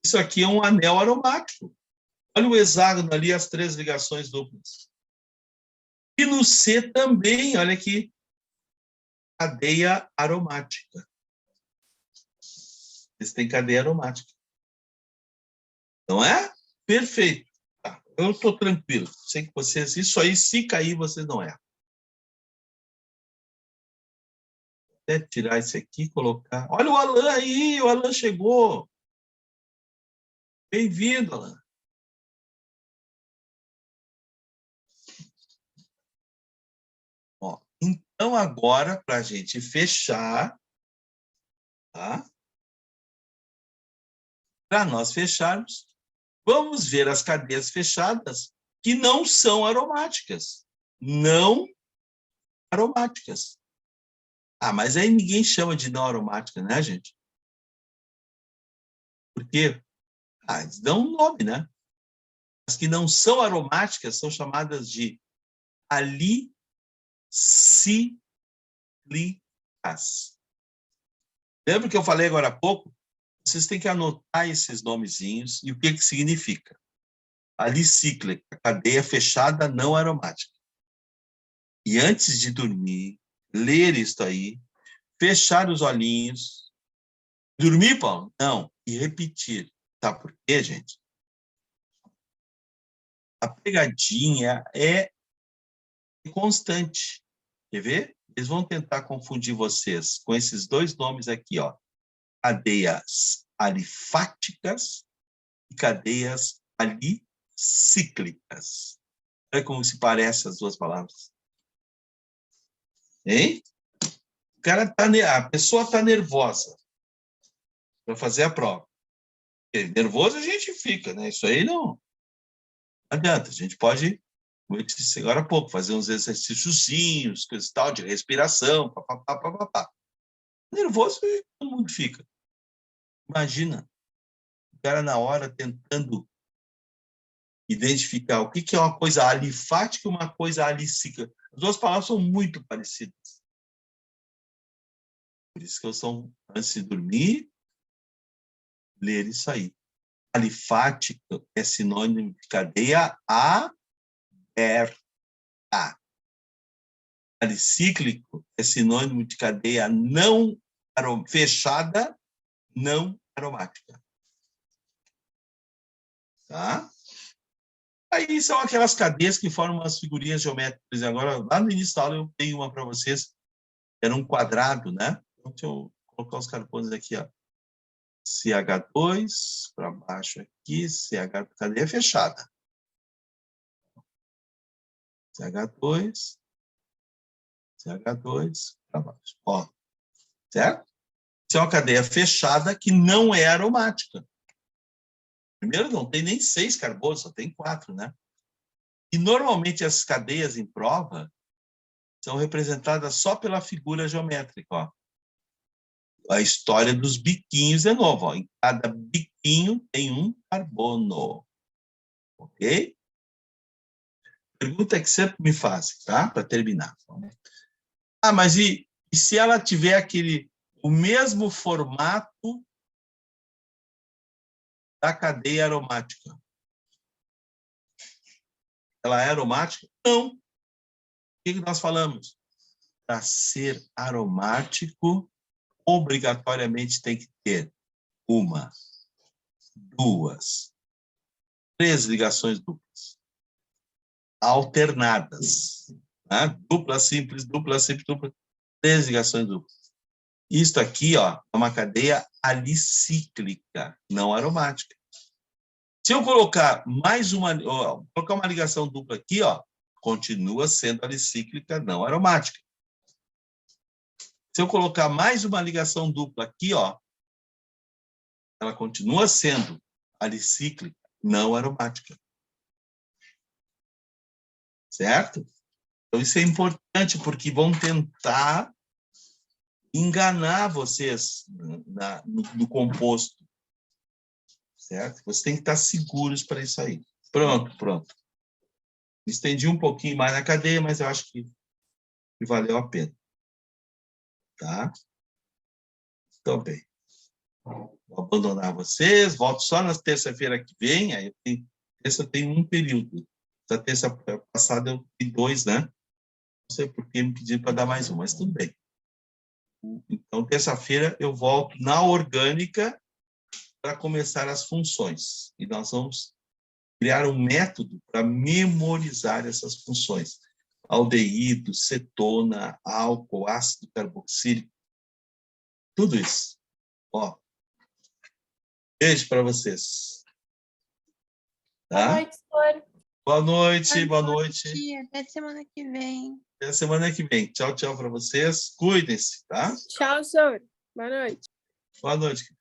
Isso aqui é um anel aromático. Olha o hexágono ali, as 3 ligações duplas. E no C também, olha aqui. Cadeia aromática. Eles têm cadeia aromática. Não é? Perfeito. Tá. Eu estou tranquilo. Sei que vocês... Isso aí, se cair, vocês não erram. Até tirar esse aqui e colocar... Olha o Alan aí! O Alan chegou! Bem-vindo, Alan. Ó, então, agora, para a gente fechar... Tá? Para nós fecharmos, vamos ver as cadeias fechadas que não são aromáticas. Não aromáticas. Mas aí ninguém chama de não aromática, né, gente? Porque eles dão um nome, né? As que não são aromáticas são chamadas de alicíclicas. Lembra que eu falei agora há pouco? Vocês têm que anotar esses nomezinhos e o que significa. Alicíclica, cadeia fechada não aromática. E antes de dormir, ler isso aí, fechar os olhinhos. Dormir, Paulo? Não. E repetir. Sabe por quê, gente? A pegadinha é constante. Quer ver? Eles vão tentar confundir vocês com esses 2 nomes aqui, ó. Cadeias alifáticas e cadeias alicíclicas. Olha como se parecem as 2 palavras. Hein? A pessoa está nervosa para fazer a prova. Porque nervoso a gente fica, né? Isso aí não adianta. A gente pode, como eu disse agora há pouco, fazer uns exercíciozinhos, coisa e tal, de respiração, papapá. Nervoso todo mundo fica. Imagina, o cara na hora tentando identificar o que é uma coisa alifática e uma coisa alicíclica. As 2 palavras são muito parecidas. Por isso que eu sou, antes de dormir, ler isso aí. Alifático é sinônimo de cadeia aberta. Alicíclico é sinônimo de cadeia não fechada, não aromática. Tá? Aí são aquelas cadeias que formam as figurinhas geométricas. Agora, lá no início da aula, eu tenho uma para vocês. Era um quadrado, né? Então, deixa eu colocar os carbonos aqui, ó. CH2, para baixo aqui, CH, cadeia fechada. CH2, CH2, para baixo. Ó, certo? Isso é uma cadeia fechada que não é aromática. Primeiro, não tem nem 6 carbonos, só tem 4, né? E, normalmente, as cadeias em prova são representadas só pela figura geométrica, ó. A história dos biquinhos de novo, ó. Em cada biquinho tem um carbono. Ok? Pergunta que sempre me fazem, tá? Para terminar. Mas e se ela tiver o mesmo formato da cadeia aromática? Ela é aromática? Não. O que nós falamos? Para ser aromático, obrigatoriamente tem que ter 1, 2, 3 ligações duplas, alternadas, né? Dupla simples, 3 ligações duplas. Isso aqui, ó, é uma cadeia alicíclica, não aromática. Se eu colocar colocar uma ligação dupla aqui, ó, continua sendo alicíclica, não aromática. Se eu colocar mais uma ligação dupla aqui, ó, ela continua sendo alicíclica, não aromática. certo? Então, isso é importante, porque vão tentar enganar vocês no composto, certo? Você tem que estar seguros para isso aí. Pronto. Estendi um pouquinho mais na cadeia, mas eu acho que valeu a pena. Tá? Então, bem. Vou abandonar vocês, volto só na terça-feira que vem, aí terça tem um período. Essa terça passada eu tenho 2, né? Não sei por que me pediram para dar mais um, mas tudo bem. Então, terça-feira eu volto na orgânica para começar as funções. E nós vamos criar um método para memorizar essas funções. Aldeído, cetona, álcool, ácido carboxílico, tudo isso. Ó, beijo para vocês. Tá? Boa noite, senhor. Boa noite. Até semana que vem. Até semana que vem. Tchau para vocês. Cuidem-se, tá? Tchau, senhor. Boa noite. Boa noite.